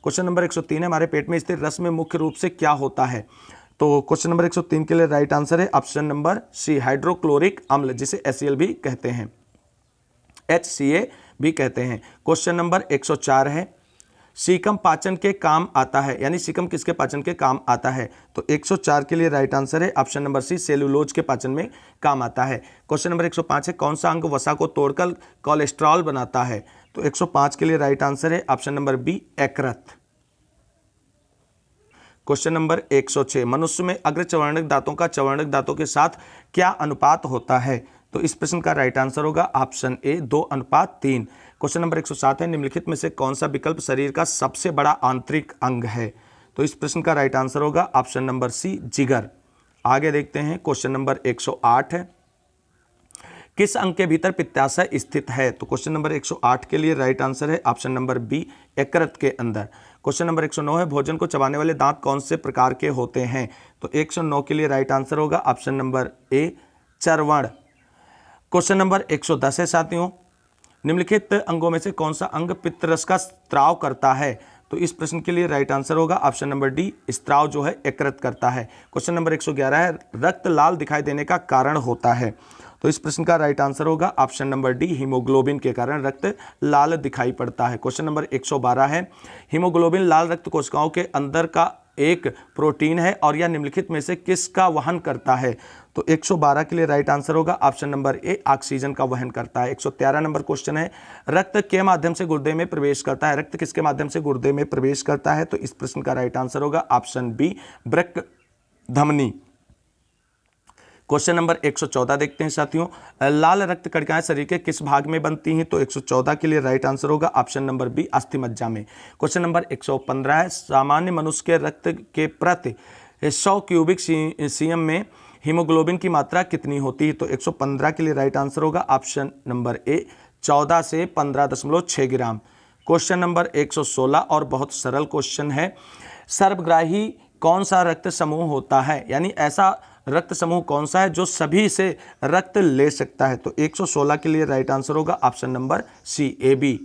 क्वेश्चन नंबर 103 है, हमारे पेट में स्थित रस में मुख्य रूप से क्या होता है? तो क्वेश्चन नंबर 103 के लिए राइट आंसर है ऑप्शन नंबर सी, हाइड्रोक्लोरिक अम्ल, जिसे HCl भी कहते हैं, HCA भी कहते हैं। क्वेश्चन नंबर 104 है, सीकम पाचन के काम आता है, यानी सीकम किसके पाचन के काम आता है? तो 104 के लिए राइट आंसर है ऑप्शन नंबर सी, सेलुलोज के पाचन में काम आता है। क्वेश्चन नंबर 105 है, कौन सा अंग वसा को तोड़कर कोलेस्ट्रॉल बनाता है? तो 105 के लिए राइट आंसर है ऑप्शन नंबर बी, यकृत। क्वेश्चन नंबर 106, मनुष्य में अग्र चवर्णक दांतों का चवर्णक दांतों के साथ क्या अनुपात होता है? तो इस प्रश्न का राइट आंसर होगा ऑप्शन ए, 2:3। क्वेश्चन नंबर 107 है, निम्नलिखित में से कौन सा विकल्प शरीर का सबसे बड़ा आंतरिक अंग है? तो इस प्रश्न का राइट आंसर होगा ऑप्शन नंबर सी, जिगर। आगे देखते हैं क्वेश्चन नंबर 108 है, किस अंग के भीतर पित्ताशय स्थित है? तो क्वेश्चन नंबर 108 के लिए राइट आंसर है ऑप्शन नंबर बी, यकृत के अंदर। क्वेश्चन नंबर 109 है, भोजन को चबाने वाले दांत कौन से प्रकार के होते हैं? तो 109 के लिए राइट आंसर होगा ऑप्शन नंबर ए, चर्वण। क्वेश्चन नंबर 110 है साथियों, निम्नलिखित अंगों में से कौन सा अंग पित्तरस का स्त्राव करता है? तो इस प्रश्न के लिए राइट आंसर होगा ऑप्शन नंबर डी, स्त्राव जो है यकृत करता है। क्वेश्चन नंबर 111 है, रक्त लाल दिखाई देने का कारण होता है? तो इस प्रश्न का राइट आंसर होगा ऑप्शन नंबर डी, हीमोग्लोबिन के कारण रक्त लाल दिखाई पड़ता है। क्वेश्चन नंबर 112 है, हीमोग्लोबिन लाल रक्त कोशिकाओं के अंदर का एक प्रोटीन है और यह निम्नलिखित में से किसका वहन करता है? तो 112 के लिए राइट आंसर होगा ऑप्शन नंबर ए, ऑक्सीजन का वहन करता है। 113 नंबर क्वेश्चन है, रक्त के माध्यम से गुर्दे में प्रवेश करता है? रक्त किसके माध्यम से गुर्दे में प्रवेश करता है? तो इस प्रश्न का राइट आंसर होगा ऑप्शन बी, वृक्क धमनी। क्वेश्चन नंबर 114 देखते हैं साथियों, लाल रक्त कणिकाएं शरीर के किस भाग में बनती हैं? तो 114 के लिए राइट आंसर होगा ऑप्शन नंबर बी, अस्थिमज्जा में। क्वेश्चन नंबर 115 है, सामान्य मनुष्य के रक्त के प्रति 100 क्यूबिक सीएम में हीमोग्लोबिन की मात्रा कितनी होती है? तो 115 के लिए राइट आंसर होगा ऑप्शन नंबर ए, 14 से 15.6 ग्राम। क्वेश्चन नंबर 116 और बहुत सरल क्वेश्चन है, सर्वग्राही कौन सा रक्त समूह होता है? यानी ऐसा रक्त समूह कौन सा है जो सभी से रक्त ले सकता है? तो 116 के लिए राइट आंसर होगा option number C, AB।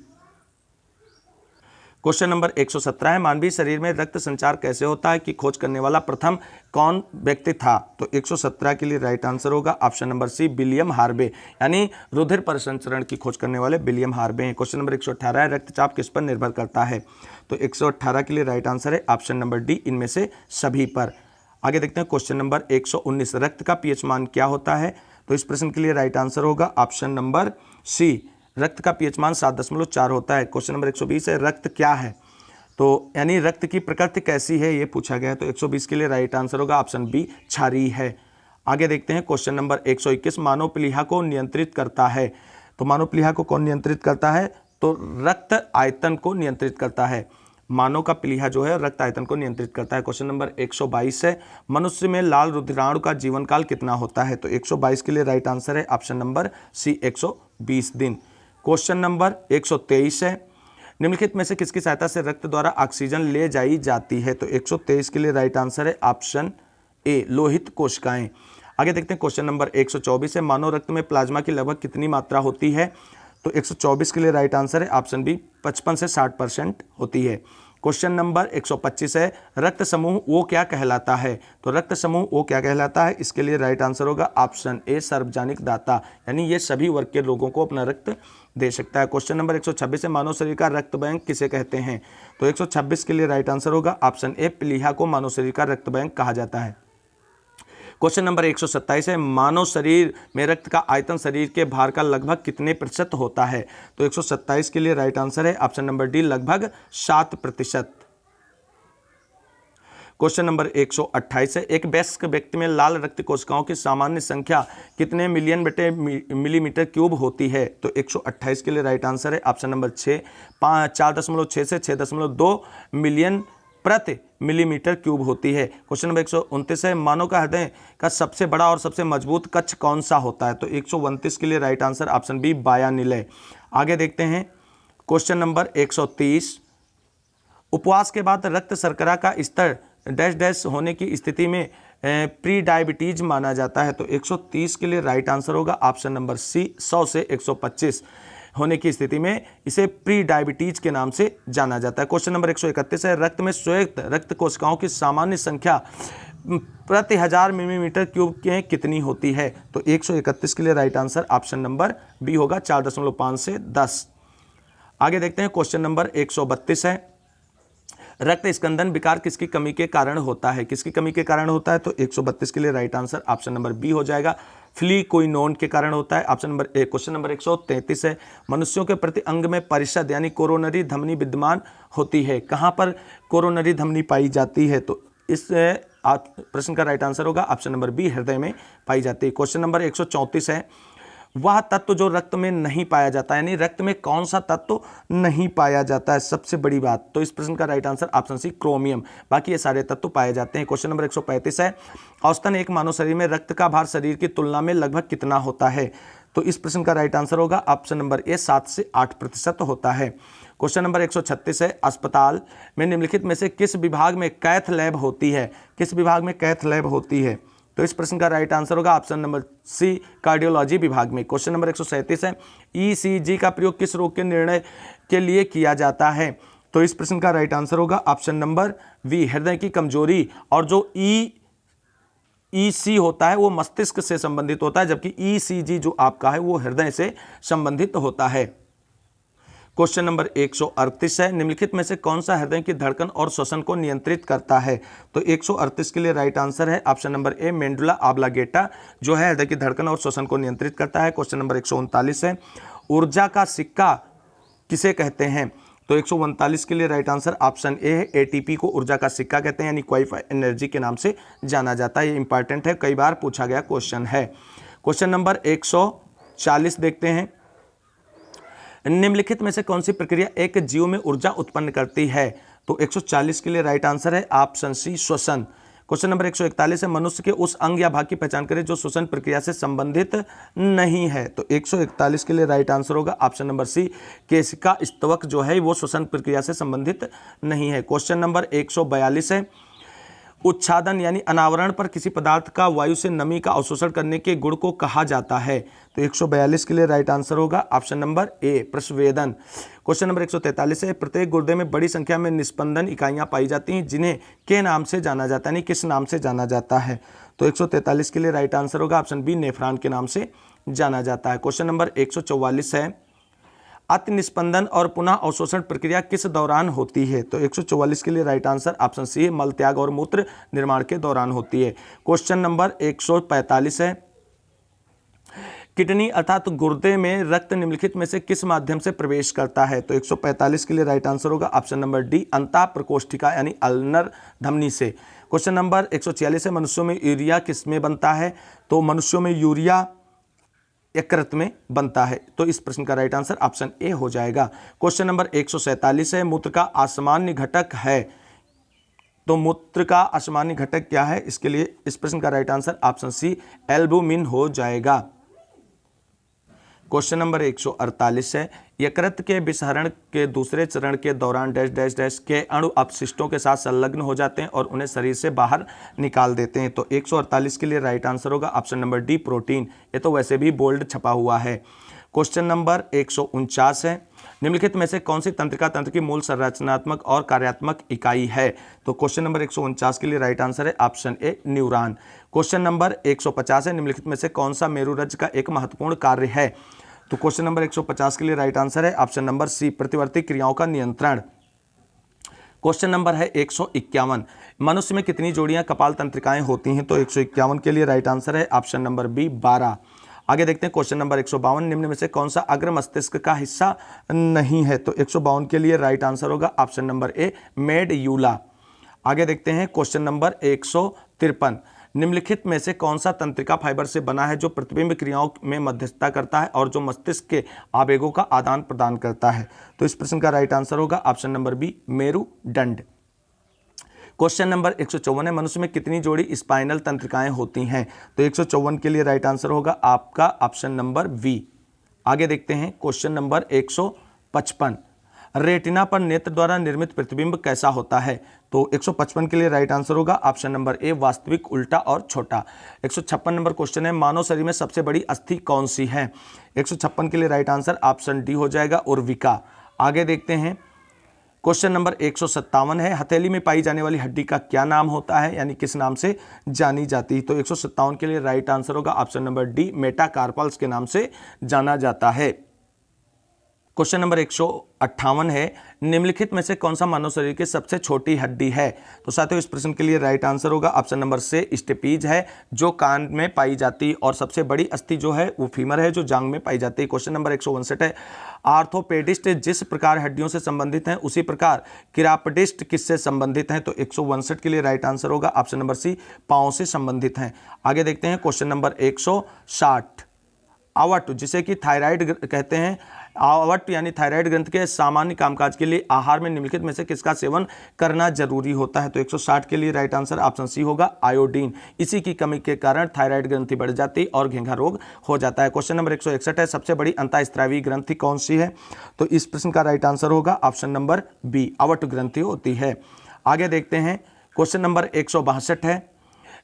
Question number 117 है, मानवीय शरीर में रक्त संचार कैसे होता है की खोज करने वाला प्रथम कौन व्यक्ति था? तो 117 के लिए राइट आंसर होगा option number C, William Harvey, यानी रुधिर परिसंचरण की खोज करने वाले विलियम हार्वे हैं। क्वेश्चन नंबर 118 है, रक्तचाप किस पर निर्भर करता है? तो 118 के लिए राइट आंसर है ऑप्शन नंबर डी, इनमें से सभी पर। आगे देखते हैं क्वेश्चन नंबर 119, रक्त का पीएच मान क्या होता है? तो इस प्रश्न के लिए राइट आंसर होगा ऑप्शन नंबर सी, रक्त का पीएच मान 7.4 होता है। क्वेश्चन नंबर 120 है, रक्त क्या है? तो यानी रक्त की प्रकृति कैसी है ये पूछा गया है। तो 120 के लिए राइट आंसर होगा ऑप्शन बी, क्षारीय है। आगे देखते हैं क्वेश्चन नंबर 121, मानव प्लीहा को नियंत्रित करता है? तो मानव प्लीहा को कौन नियंत्रित करता है? तो रक्त आयतन को नियंत्रित करता है। मानव का प्लीहा जो है रक्त आयतन को नियंत्रित करता है। क्वेश्चन नंबर 122 है, मनुष्य में लाल रुधिराणु का जीवन काल कितना होता है? तो 122 के लिए राइट आंसर है ऑप्शन नंबर सी 120 दिन। क्वेश्चन नंबर 123 है, निम्नलिखित में से किसकी सहायता से रक्त द्वारा ऑक्सीजन ले जाई जाती है? तो 123 के लिए राइट आंसर है ऑप्शन ए लोहित कोशिकाएं। आगे देखते हैं क्वेश्चन नंबर 124 है, मानव रक्त में प्लाज्मा की लगभग कितनी मात्रा होती है? तो 124 के लिए राइट आंसर है ऑप्शन बी 55 से 60% होती है। क्वेश्चन नंबर 125 है, रक्त समूह वो क्या कहलाता है? तो रक्त समूह वो क्या कहलाता है? इसके लिए राइट आंसर होगा ऑप्शन ए सार्वजनिक दाता, यानी ये सभी वर्ग के लोगों को अपना रक्त दे सकता है। क्वेश्चन नंबर 126 है, मानव शरीर का रक्त बैंक किसे कहते हैं? तो 126 के लिए राइट आंसर होगा ऑप्शन ए प्लीहा को मानव शरीर का रक्त बैंक कहा जाता है। क्वेश्चन नंबर 127 है, मानव शरीर में रक्त का आयतन शरीर के भार का लगभग कितने प्रतिशत होता है? तो 127 के लिए राइट आंसर है ऑप्शन नंबर डी लगभग 7%। क्वेश्चन नंबर 128 है, एक वयस्क व्यक्ति में लाल रक्त कोशिकाओं की सामान्य संख्या कितने मिलियन बटे मिलीमीटर क्यूब होती है? तो 128 के लिए राइट आंसर है ऑप्शन नंबर 4.6 से 6.2 मिलियन प्रति मिलीमीटर क्यूब होती है। क्वेश्चन नंबर 129 है, मानव का हृदय का सबसे बड़ा और सबसे मजबूत कक्ष कौन सा होता है? तो 129 के लिए राइट आंसर ऑप्शन बी बायानिलय। आगे देखते हैं क्वेश्चन नंबर 130, उपवास के बाद रक्त शर्करा का स्तर डैश डैश होने की स्थिति में प्री डायबिटीज माना जाता है। तो 130 के लिए राइट आंसर होगा ऑप्शन नंबर सी 100 से 125 होने की स्थिति में इसे प्री डायबिटीज के नाम से जाना जाता है। क्वेश्चन नंबर 131 है, रक्त में श्वेत रक्त कोशिकाओं की सामान्य संख्या प्रति 1000 मिलीमीटर क्यूब के कितनी होती है? तो 131 के लिए right answer option number B होगा 4.5 से 10। आगे देखते हैं क्वेश्चन नंबर 132 है, रक्त स्कंदन विकार किसकी कमी के कारण होता है? किसकी कमी के कारण होता है? तो 132 के लिए right answer option number B हो जाएगा, फ्लीकोइनोन के कारण होता है। Option number A. Question number 133 है, मनुष्यों के प्रति अंग में परिषद यानी कोरोनरी धमनी विद्यमान होती है, कहां पर कोरोनरी धमनी पाई जाती है? तो इस प्रश्न का राइट आंसर होगा ऑप्शन नंबर बी हृदय में पाई जाती है। क्वेश्चन नंबर 134 है, वह तत्व जो रक्त में नहीं पाया जाता, यानी रक्त में कौन सा तत्व नहीं पाया जाता है? सबसे बड़ी बात, तो इस प्रश्न का right answer option C chromium, बाकी ये सारे तत्व पाए जाते हैं। क्वेश्चन नंबर 135 है, औसतन एक मानव शरीर में रक्त का भार शरीर की तुलना में लगभग कितना होता है? तो इस प्रश्न का राइट आंसर होगा ऑप्शन नंबर ए 7 से 8% होता है। क्वेश्चन नंबर 136 है, अस्पताल में निम्नलिखित में से किस विभाग में कैथ लैब होती है? किस विभाग में कैथ लैब होती है? तो इस प्रश्न का राइट आंसर होगा ऑप्शन नंबर सी कार्डियोलॉजी विभाग में। क्वेश्चन नंबर 137 है, ईसीजी का प्रयोग किस रोग के निर्णय के लिए किया जाता है? तो इस प्रश्न का राइट आंसर होगा ऑप्शन नंबर वी हृदय की कमजोरी, और जो ईसी होता है वो मस्तिष्क से संबंधित होता है, जबकि ईसीजी जो आपका है वो हृदय से संबंधित होता है। क्वेश्चन नंबर 138 है, निम्नलिखित में से कौन सा हृदय की धड़कन और श्वसन को नियंत्रित करता है? तो 138 के लिए राइट आंसर है ऑप्शन नंबर ए मेंडुला ऑब्लांगेटा, जो है हृदय की धड़कन और श्वसन को नियंत्रित करता है। क्वेश्चन नंबर 139 है, ऊर्जा का सिक्का किसे कहते हैं? तो 139 के लिए राइट आंसर ऑप्शन ए है, एटीपी को ऊर्जा का सिक्का कहते हैं, यानी क्वाइफाइड एनर्जी के नाम से जाना जाता है। ये इंपॉर्टेंट है, कई बार पूछा गया क्वेश्चन है। क्वेश्चन नंबर 140 देखते हैं, निम्नलिखित में से कौन सी प्रक्रिया एक जीव में ऊर्जा उत्पन्न करती है? तो 140 के लिए राइट आंसर है ऑप्शन सी श्वसन। क्वेश्चन नंबर 141 है, मनुष्य के उस अंग या भाग की पहचान करें जो श्वसन प्रक्रिया से संबंधित नहीं है। तो 141 के लिए राइट आंसर होगा ऑप्शन नंबर सी केशिका स्तवक, जो है वो श्वसन प्रक्रिया से संबंधित नहीं है। क्वेश्चन नंबर 142 है, उच्छादन यानी अनावरण पर किसी पदार्थ का वायु से नमी का अवशोषण करने के गुण को कहा जाता है? तो 142 के लिए राइट आंसर होगा ऑप्शन नंबर ए प्रस्वेदन। क्वेश्चन नंबर 143 है, प्रत्येक गुर्दे में बड़ी संख्या में निस्पंदन इकाइयां पाई जाती हैं, जिन्हें के नाम से जाना जाता है, यानी किस नाम से जाना जाता है? तो 143 के लिए राइट आंसर होगा ऑप्शन बी नेफ्रॉन के नाम से जाना जाता है। क्वेश्चन नंबर 144 है, अति निस्पंदन और पुनः अवशोषण प्रक्रिया किस दौरान होती है? तो 144 के लिए राइट आंसर ऑप्शन सी मल त्याग और मूत्र निर्माण के दौरान होती है। क्वेश्चन नंबर 145 है, किडनी अर्थात गुर्दे में रक्त निम्नलिखित में से किस माध्यम से प्रवेश करता है? तो 145 के लिए राइट आंसर होगा ऑप्शन नंबर डी अंतः प्रकोष्ठिका यानी अल्नर धमनी से। क्वेश्चन नंबर 146 है, मनुष्यों में यूरिया किस में बनता है? तो मनुष्यों में यूरिया यकृत में बनता है। तो इस प्रश्न का राइट आंसर ऑप्शन ए हो जाएगा। क्वेश्चन नंबर 147 है, मूत्र का असामान्य घटक है। तो मूत्र का असामान्य घटक क्या है? इसके लिए इस प्रश्न का right answer option C albumin हो जाएगा। क्वेश्चन नंबर 148 है, यकृत के विसरण के दूसरे चरण के दौरान डैश डैश डैश के अणु अपशिष्टों के साथ संलग्न हो जाते हैं और उन्हें शरीर से बाहर निकाल देते हैं। तो 148 के लिए राइट आंसर होगा ऑप्शन नंबर डी प्रोटीन। ये तो वैसे भी बोल्ड छपा हुआ है। क्वेश्चन नंबर 149 है, निम्नलिखित में से कौन सी तंत्रिका तंत्र की मूल संरचनात्मक और कार्यात्मक इकाई है? तो क्वेश्चन नंबर 149 के लिए राइट आंसर है ऑप्शन ए न्यूरॉन। क्वेश्चन नंबर 150 है, निम्नलिखित में से कौन सा मेरुरज्ज का एक महत्वपूर्ण कार्य है? तो क्वेश्चन नंबर 150 के लिए राइट आंसर है ऑप्शन नंबर सी प्रतिवर्ती क्रियाओं का नियंत्रण। क्वेश्चन नंबर है 151, मनुष्य में कितनी जोड़ियां कपाल तंत्रिकाएं होती हैं? तो 151 के लिए राइट आंसर है ऑप्शन नंबर बी 12। आगे देखते हैं क्वेश्चन नंबर 152, निम्न में से कौन सा अग्र मस्तिष्क का हिस्सा नहीं है? तो 152 के लिए राइट आंसर होगा ऑप्शन नंबर ए मेडुला। आगे देखते हैं क्वेश्चन नंबर 153, निम्नलिखित में से कौन सा तंत्रिका फाइबर से बना है जो प्रतिबिंब क्रियाओं में मध्यस्थता करता है और जो मस्तिष्क के आवेगों का आदान प्रदान करता है? तो इस प्रश्न का राइट आंसर होगा ऑप्शन नंबर बी मेरुदंड। क्वेश्चन नंबर 154 है, मनुष्य में कितनी जोड़ी स्पाइनल तंत्रिकाएं होती हैं? तो 154 के लिए राइट आंसर होगा आपका ऑप्शन नंबर बी। आगे देखते हैं क्वेश्चन नंबर 155, रेटिना पर नेत्र द्वारा निर्मित प्रतिबिंब कैसा होता है? तो 155 के लिए राइट आंसर होगा ऑप्शन नंबर ए वास्तविक, उल्टा और छोटा। 156 नंबर क्वेश्चन है, मानव शरीर में सबसे बड़ी अस्थि कौन सी है? 156 के लिए राइट आंसर ऑप्शन डी हो जाएगा उर्विका। आगे देखते हैं क्वेश्चन नंबर 157 है, हथेली में पाई जाने वाली हड्डी का क्या नाम होता है, यानी किस नाम से जानी जाती है? तो 157 के लिए राइट आंसर होगा ऑप्शन नंबर डी मेटाकार्पल्स के नाम से जाना जाता है। क्वेश्चन नंबर 158 है, निम्नलिखित में से कौन सा मानव शरीर की सबसे छोटी हड्डी है? तो साथियों इस प्रश्न के लिए राइट आंसर होगा ऑप्शन नंबर से स्टेपीज है, जो कान में पाई जाती है, और सबसे बड़ी अस्थि जो है वो फीमर है, जो जांग में पाई जाती है। क्वेश्चन नंबर 159 है, आर्थोपेडिस्ट जिस प्रकार हड्डियों से संबंधित हैं उसी प्रकार किरापडिस्ट किससे संबंधित हैं? तो 159 के लिए राइट आंसर होगा ऑप्शन नंबर सी पांव से संबंधित हैं। आगे देखते हैं क्वेश्चन नंबर 160, आवट जिसे कि थायराइड कहते हैं, आवट यानी थायराइड ग्रंथ के सामान्य कामकाज के लिए आहार में निम्नलिखित में से किसका सेवन करना जरूरी होता है? तो 160 के लिए राइट आंसर ऑप्शन सी होगा आयोडीन। इसी की कमी के कारण थायराइड ग्रंथि बढ़ जाती और घेंघा रोग हो जाता है। क्वेश्चन नंबर 161 है, सबसे बड़ी अंतःस्रावी ग्रंथि कौन सी है? तो इस प्रश्न का राइट आंसर होगा ऑप्शन नंबर बी आवट ग्रंथि होती है। आगे देखते हैं क्वेश्चन नंबर 162 है,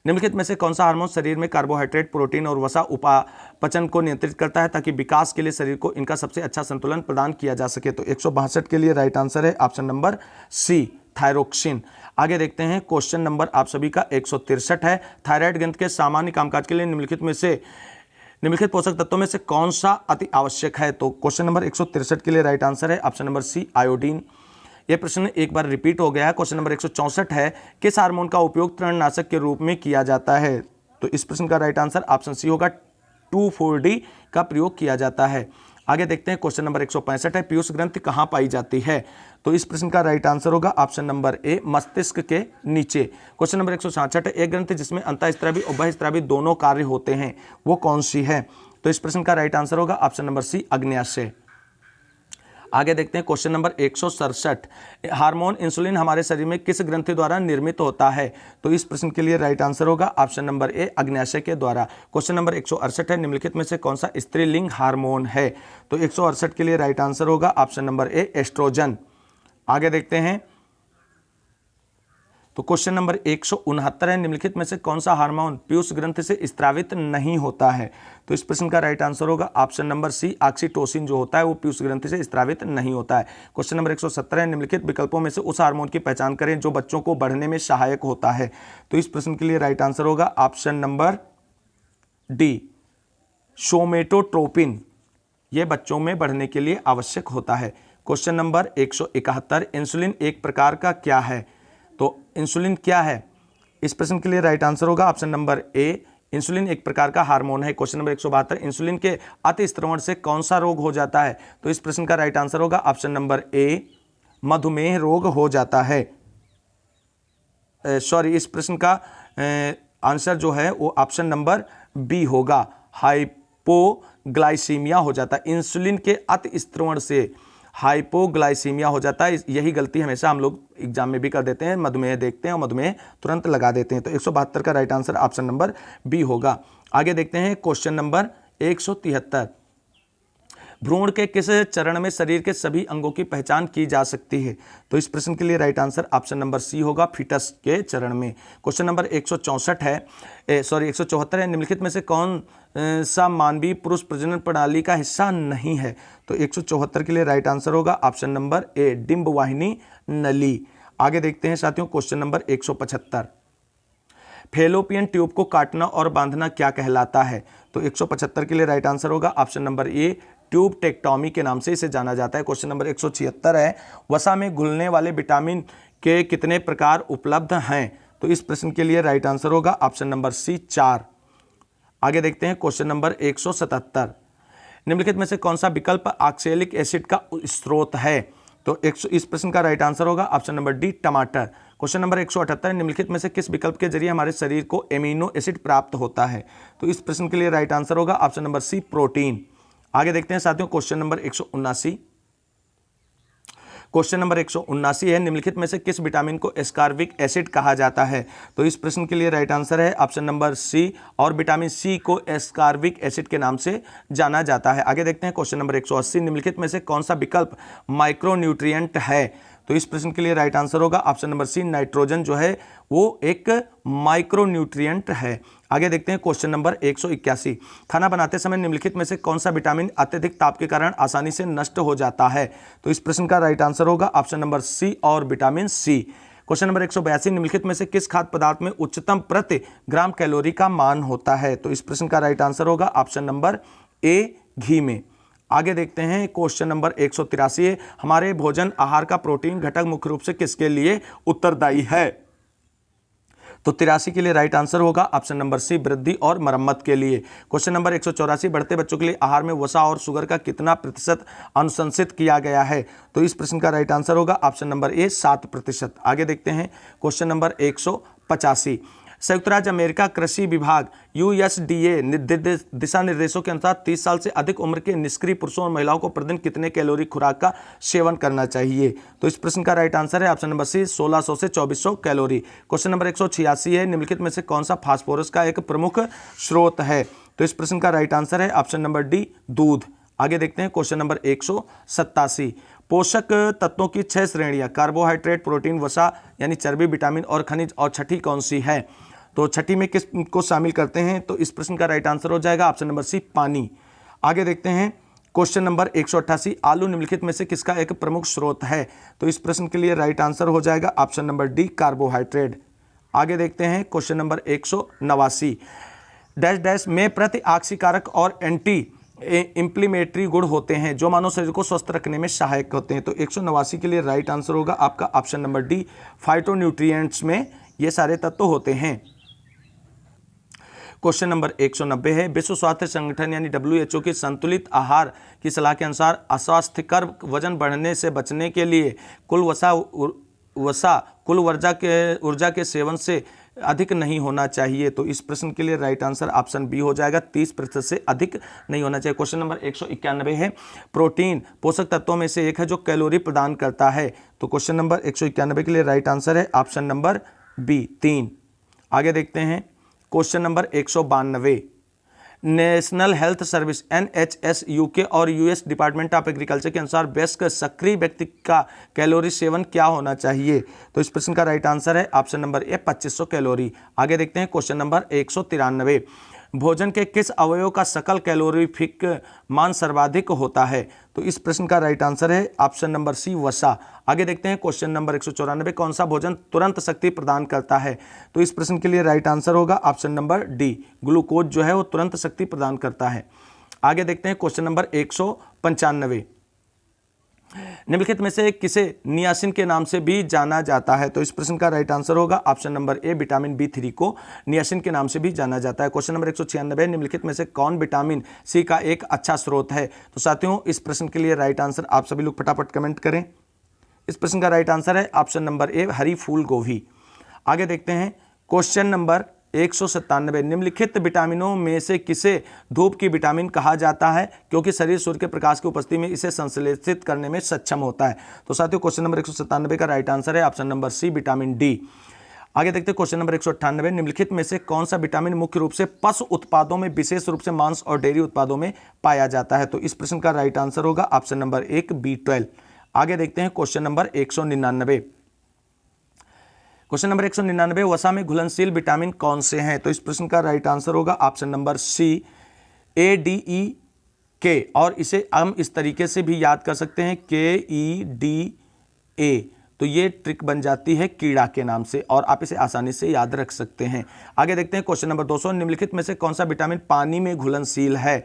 निम्नलिखित में से कौन सा हार्मोन शरीर में कार्बोहाइड्रेट, प्रोटीन और वसा उपापचन को नियंत्रित करता है ताकि विकास के लिए शरीर को इनका सबसे अच्छा संतुलन प्रदान किया जा सके? तो 162 के लिए राइट आंसर है ऑप्शन नंबर सी थायरोक्सिन। आगे देखते हैं क्वेश्चन नंबर आप सभी का 163 है, थायराइड ग्रंथ के सामान्य कामकाज के लिए निम्नलिखित पोषक तत्वों में से कौन सा अति आवश्यक है? तो क्वेश्चन नंबर 163 के लिए राइट आंसर है ऑप्शन नंबर सी आयोडीन। यह प्रश्न एक बार रिपीट हो गया है। क्वेश्चन नंबर 164 है, किस हार्मोन का उपयोग तृणनाशक के रूप में किया जाता है? तो इस प्रश्न का राइट आंसर ऑप्शन सी होगा 2,4-D का प्रयोग किया जाता है। आगे देखते हैं क्वेश्चन नंबर 165 है, पीयूष ग्रंथि कहाँ पाई जाती है? तो इस प्रश्न का राइट आंसर होगा ऑप्शन नंबर ए मस्तिष्क के नीचे। क्वेश्चन नंबर 166 है, एक ग्रंथि जिसमें अंतःस्रावी और बहिःस्रावी दोनों कार्य होते हैं वो कौन सी है? तो इस प्रश्न का राइट आंसर होगा ऑप्शन नंबर सी अग्न्याशय। आगे देखते हैं क्वेश्चन नंबर 167, हार्मोन इंसुलिन हमारे शरीर में किस ग्रंथि द्वारा निर्मित होता है? तो इस प्रश्न के लिए राइट आंसर होगा ऑप्शन नंबर ए अग्न्याशय के द्वारा। क्वेश्चन नंबर 168 है, निम्नलिखित में से कौन सा स्त्रीलिंग हार्मोन है? तो 168 के लिए राइट आंसर होगा ऑप्शन नंबर ए एस्ट्रोजन। आगे देखते हैं तो क्वेश्चन नंबर 169 है, निम्नलिखित में से कौन सा हार्मोन पीयूष ग्रंथि से स्त्रावित नहीं होता है? तो इस प्रश्न का राइट आंसर होगा ऑप्शन नंबर सी ऑक्सीटोसिन, जो होता है वो पीयूष ग्रंथि से स्त्रावित नहीं होता है। क्वेश्चन नंबर 170 है, निम्नलिखित विकल्पों में से उस हार्मोन की पहचान करें जो बच्चों को बढ़ने में सहायक होता है। तो इस प्रश्न के लिए राइट आंसर होगा ऑप्शन नंबर डी सोमेटोट्रोपिन, यह बच्चों में बढ़ने के लिए आवश्यक होता है। क्वेश्चन नंबर 171, इंसुलिन एक प्रकार का क्या है? तो इंसुलिन क्या है? इस प्रश्न के लिए राइट आंसर होगा ऑप्शन नंबर ए इंसुलिन एक प्रकार का हार्मोन है। क्वेश्चन नंबर 172, इंसुलिन के अतिस्रवण से कौन सा रोग हो जाता है? तो इस प्रश्न का राइट आंसर होगा ऑप्शन नंबर ए मधुमेह रोग हो जाता है। इस प्रश्न का आंसर जो है वो ऑप्शन नंबर बी होगा हाइपोग्लाइसीमिया हो जाता है, इंसुलिन के अति स्त्रवण से हाइपोग्लाइसीमिया हो जाता है। यही गलती हमेशा हम लोग एग्जाम में भी कर देते हैं, मधुमेह देखते हैं और मधुमेह तुरंत लगा देते हैं। तो 172 का right answer option number B होगा। आगे देखते हैं क्वेश्चन नंबर 173, भ्रूण के किस चरण में शरीर के सभी अंगों की पहचान की जा सकती है? तो इस प्रश्न के लिए right answer option number C होगा, फीटस के चरण में। क्वेश्चन नंबर 174 है, निम्नलिखित में से कौन सा मानवीय पुरुष प्रजनन प्रणाली का हिस्सा नहीं है? तो 174 के लिए राइट आंसर होगा ऑप्शन नंबर ए, डिंब वाहिनी नली। आगे देखते हैं साथियों क्वेश्चन नंबर 175, फेलोपियन ट्यूब को काटना और बांधना क्या कहलाता है? तो 175 के लिए राइट आंसर होगा ऑप्शन नंबर ए, ट्यूब टेक्टोमी के नाम से इसे जाना जाता है। क्वेश्चन नंबर 176 है, वसा में घुलने वाले विटामिन के कितने प्रकार उपलब्ध हैं? तो इस प्रश्न के लिए राइट आंसर होगा ऑप्शन नंबर सी, 4। आगे देखते हैं क्वेश्चन नंबर 177, निम्नलिखित में से कौन सा विकल्प ऑक्सैलिक एसिड का स्रोत है? तो इस प्रश्न का राइट आंसर होगा ऑप्शन नंबर डी, टमाटर। क्वेश्चन नंबर 178, निम्नलिखित में से किस विकल्प के जरिए हमारे शरीर को एमिनो एसिड प्राप्त होता है? तो इस प्रश्न के लिए राइट आंसर होगा ऑप्शन नंबर सी, प्रोटीन। आगे देखते हैं साथियों क्वेश्चन नंबर 179, क्वेश्चन नंबर 179 है, निम्नलिखित में से किस विटामिन को एस्कॉर्बिक एसिड कहा जाता है? तो इस प्रश्न के लिए राइट आंसर है ऑप्शन नंबर सी, और विटामिन सी को एस्कॉर्बिक एसिड के नाम से जाना जाता है। आगे देखते हैं क्वेश्चन नंबर 180, निम्नलिखित में से कौन सा विकल्प माइक्रोन्यूट्रिएंट है? तो इस प्रश्न के लिए राइट आंसर होगा ऑप्शन नंबर सी, नाइट्रोजन जो है वो एक माइक्रोन्यूट्रिएंट है। आगे देखते हैं क्वेश्चन नंबर 181, खाना बनाते समय निम्नलिखित में से कौन सा विटामिन अत्यधिक ताप के कारण आसानी से नष्ट हो जाता है? तो इस प्रश्न का राइट आंसर होगा ऑप्शन नंबर सी, और विटामिन सी। क्वेश्चन नंबर 182, निम्नलिखित में से किस खाद्य पदार्थ में उच्चतम प्रति ग्राम कैलोरी का मान होता है? तो इस प्रश्न का राइट आंसर होगा ऑप्शन नंबर ए, घी में। आगे देखते हैं क्वेश्चन नंबर 183, हमारे भोजन आहार का प्रोटीन घटक मुख्य रूप से किसके लिए उत्तरदायी है? तो 83 के लिए राइट आंसर होगा ऑप्शन नंबर सी, वृद्धि और मरम्मत के लिए। क्वेश्चन नंबर 184, बढ़ते बच्चों के लिए आहार में वसा और शुगर का कितना प्रतिशत अनुशंसित किया गया है? तो इस प्रश्न का राइट आंसर होगा ऑप्शन नंबर ए, 7%। आगे देखते हैं क्वेश्चन नंबर 185, संयुक्त राज्य अमेरिका कृषि विभाग यूएसडीए दिशा निर्देशों के अनुसार 30 साल से अधिक उम्र के निष्क्रिय पुरुषों और महिलाओं को प्रतिदिन कितने कैलोरी खुराक का सेवन करना चाहिए? तो इस प्रश्न का राइट आंसर है ऑप्शन नंबर सी, 1600 से 2400 कैलोरी। क्वेश्चन नंबर 186 है, निम्नलिखित में से कौन सा फास्फोरस का एक प्रमुख स्रोत है? तो इस प्रश्न का राइट आंसर है ऑप्शन नंबर डी, दूध। आगे देखते हैं क्वेश्चन नंबर 187, पोषक तत्वों की 6 श्रेणियां, कार्बोहाइड्रेट, प्रोटीन, वसा यानी चर्बी, विटामिन और खनिज, और छठी कौन सी है? तो छठी में किस को शामिल करते हैं? तो इस प्रश्न का राइट आंसर हो जाएगा ऑप्शन नंबर सी, पानी। आगे देखते हैं क्वेश्चन नंबर 188, आलू निम्नलिखित में से किसका एक प्रमुख स्रोत है? तो इस प्रश्न के लिए राइट आंसर हो जाएगा ऑप्शन नंबर डी, कार्बोहाइड्रेट। आगे देखते हैं क्वेश्चन नंबर 189, डैश डैश में प्रति ऑक्सीकारक और एंटी इंप्लीमेटरी गुण होते हैं जो मानव शरीर को स्वस्थ रखने में सहायक होते हैं। तो 189 के लिए राइट आंसर होगा आपका ऑप्शन नंबर डी, फाइटोन्यूट्रिएंट्स में ये सारे तत्व होते हैं। क्वेश्चन नंबर 190 है, विश्व स्वास्थ्य संगठन यानी WHO की संतुलित आहार की सलाह के अनुसार अस्वास्थ्यकर वजन बढ़ने से बचने के लिए कुल ऊर्जा के सेवन से अधिक नहीं होना चाहिए। तो इस प्रश्न के लिए राइट आंसर ऑप्शन बी हो जाएगा, 30% से अधिक नहीं होना चाहिए। क्वेश्चन नंबर 191 है, प्रोटीन पोषक तत्वों में से एक है जो कैलोरी प्रदान करता है। तो क्वेश्चन नंबर 191 के लिए राइट आंसर है ऑप्शन नंबर बी, 3। आगे देखते हैं question number 192, national health service NHS UK और US डिपार्टमेंट ऑफ एग्रीकल्चर के अनुसार वयस्क सक्रिय व्यक्ति का कैलोरी सेवन क्या होना चाहिए? तो इस प्रश्न का राइट आंसर है ऑप्शन नंबर ए, 2500 कैलोरी। आगे देखते हैं क्वेश्चन नंबर 193, भोजन के किस अवयव का सकल कैलोरीफिक मान सर्वाधिक होता है? तो इस प्रश्न का राइट आंसर है ऑप्शन नंबर सी, वसा। आगे देखते हैं क्वेश्चन नंबर 194, कौन सा भोजन तुरंत शक्ति प्रदान करता है? तो इस प्रश्न के लिए राइट आंसर होगा ऑप्शन नंबर डी, ग्लूकोज जो है वो तुरंत शक्ति प्रदान करता है। आगे देखते हैं क्वेश्चन नंबर 195, निम्नलिखित में से किसे नियासिन के नाम से भी जाना जाता है? तो इस प्रश्न का राइट आंसर होगा option number A, vitamin B3 को नियासिन के नाम से भी जाना जाता है। क्वेश्चन नंबर 196, निम्नलिखित में से कौन विटामिन सी का एक अच्छा स्रोत है? तो साथियों इस प्रश्न के लिए राइट आंसर आप सभी लोग फटाफट कमेंट करें। इस प्रश्न का राइट आंसर है ऑप्शन नंबर ए, हरी फूल गोभी। आगे देखते हैं क्वेश्चन नंबर 197 निम्नलिखित विटामिनों में से किसे धूप की विटामिन कहा जाता है, क्योंकि शरीर सूर्य के प्रकाश की उपस्थिति में इसे संश्लेषित करने में सक्षम होता है। तो साथियों क्वेश्चन नंबर 197 का राइट आंसर है option number C, vitamin D. आगे देखते हैं क्वेश्चन नंबर 198, निम्नलिखित में से कौन सा विटामिन मुख्य रूप से पशु उत्पादों में, विशेष रूप से मांस और डेयरी उत्पादों में पाया जाता है। तो इस प्रश्न का राइट आंसर होगा ऑप्शन नंबर 1, B12। आगे देखते हैं क्वेश्चन नंबर 199। क्वेश्चन नंबर 199, वसा में घुलनशील विटामिन कौन से हैं। तो इस प्रश्न का राइट आंसर होगा ऑप्शन नंबर सी, ADE, और इसे हम इस तरीके से भी याद कर सकते हैं KEDA। तो ये ट्रिक बन जाती है कीड़ा के नाम से और आप इसे आसानी से याद रख सकते हैं। आगे देखते हैं क्वेश्चन नंबर 200, निम्नलिखित में से कौन सा विटामिन पानी में घुलनशील है।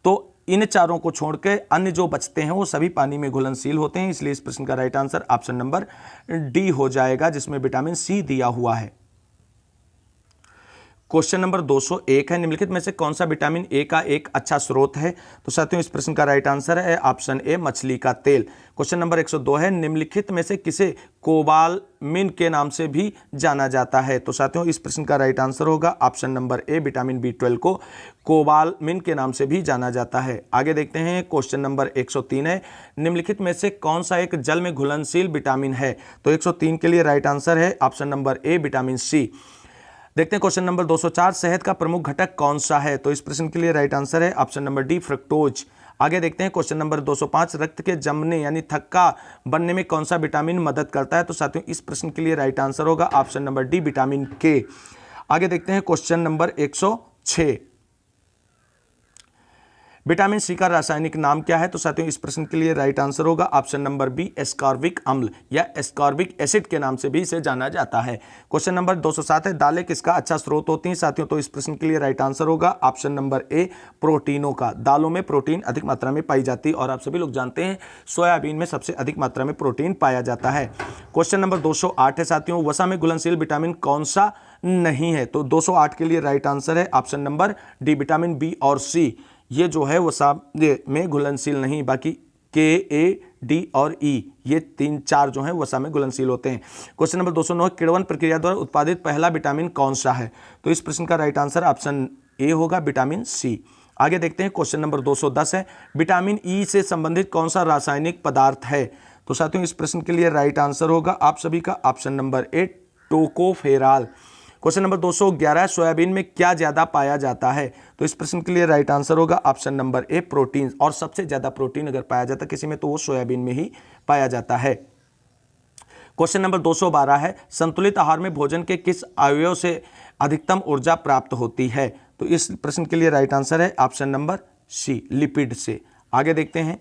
तो इन चारों को छोड़ के अन्य जो बचते हैं वो सभी पानी में घुलनशील होते हैं, इसलिए इस प्रश्न का right answer option number D हो जाएगा, जिसमें विटामिन सी दिया हुआ है। क्वेश्चन नंबर 201 है, निम्नलिखित में से कौन सा विटामिन ए का एक अच्छा स्रोत है। तो साथियों इस प्रश्न का राइट आंसर है ऑप्शन ए, मछली का तेल। क्वेश्चन नंबर 102 है, निम्नलिखित में से किसे कोबालमिन के नाम से भी जाना जाता है। तो साथियों इस प्रश्न का राइट आंसर होगा option number A, vitamin B12 को कोबालमिन के नाम से भी जाना जाता है। आगे देखते हैं क्वेश्चन नंबर 103 है, निम्नलिखित में से कौन सा एक जल में घुलनशील विटामिन है। तो 103 के लिए राइट आंसर है option number A, vitamin C. देखते हैं क्वेश्चन नंबर 204, शहद का प्रमुख घटक कौन सा है। तो इस प्रश्न के लिए राइट आंसर है ऑप्शन नंबर डी, फ्रक्टोज। आगे देखते हैं क्वेश्चन नंबर 205, रक्त के जमने यानी थक्का बनने में कौन सा विटामिन मदद करता है। तो साथियों इस प्रश्न के लिए राइट आंसर होगा ऑप्शन नंबर डी, विटामिन के। आगे देखते हैं क्वेश्चन नंबर 106, विटामिन सी का रासायनिक नाम क्या है। तो साथियों इस प्रश्न के लिए राइट आंसर होगा ऑप्शन नंबर बी, एस्कॉर्बिक अम्ल या एस्कॉर्बिक एसिड के नाम से भी इसे जाना जाता है। क्वेश्चन नंबर 207 है, दालें किसका अच्छा स्रोत होती हैं। साथियों तो इस प्रश्न के लिए राइट आंसर होगा ऑप्शन नंबर ए, प्रोटीनों का। दालों में प्रोटीन अधिक मात्रा में पाई जाती है और आप सभी लोग जानते हैं सोयाबीन में सबसे अधिक मात्रा में प्रोटीन पाया जाता है। क्वेश्चन नंबर 208 है साथियों, वसा में घुलनशील विटामिन कौन सा नहीं है। तो 208 के लिए राइट आंसर है option number D, vitamin B और सी। ये जो है वसा में घुलनशील नहीं, बाकी के, ए, डी और ई, ये 3-4 जो हैं वसा में घुलनशील होते हैं। क्वेश्चन नंबर 209, किण्वन प्रक्रिया द्वारा उत्पादित पहला विटामिन कौन सा है। तो इस प्रश्न का राइट आंसर ऑप्शन ए होगा, विटामिन सी। आगे देखते हैं क्वेश्चन नंबर 210 है, विटामिन ई से संबंधित कौन सा रासायनिक पदार्थ है। तो साथियों इस प्रश्न के लिए राइट आंसर होगा आप सभी का option number A, tocopherol. Question number 211, soybean में क्या ज्यादा पाया जाता है। तो इस प्रश्न के लिए राइट आंसर होगा ऑप्शन नंबर ए, प्रोटीन। और सबसे ज्यादा प्रोटीन अगर पाया जाता है किसी में तो वो सोयाबीन में ही पाया जाता है। क्वेश्चन नंबर 212 है, संतुलित आहार में भोजन के किस अवयव से अधिकतम ऊर्जा प्राप्त होती है। तो इस प्रश्न के लिए राइट आंसर है ऑप्शन नंबर सी, लिपिड से। आगे देखते हैं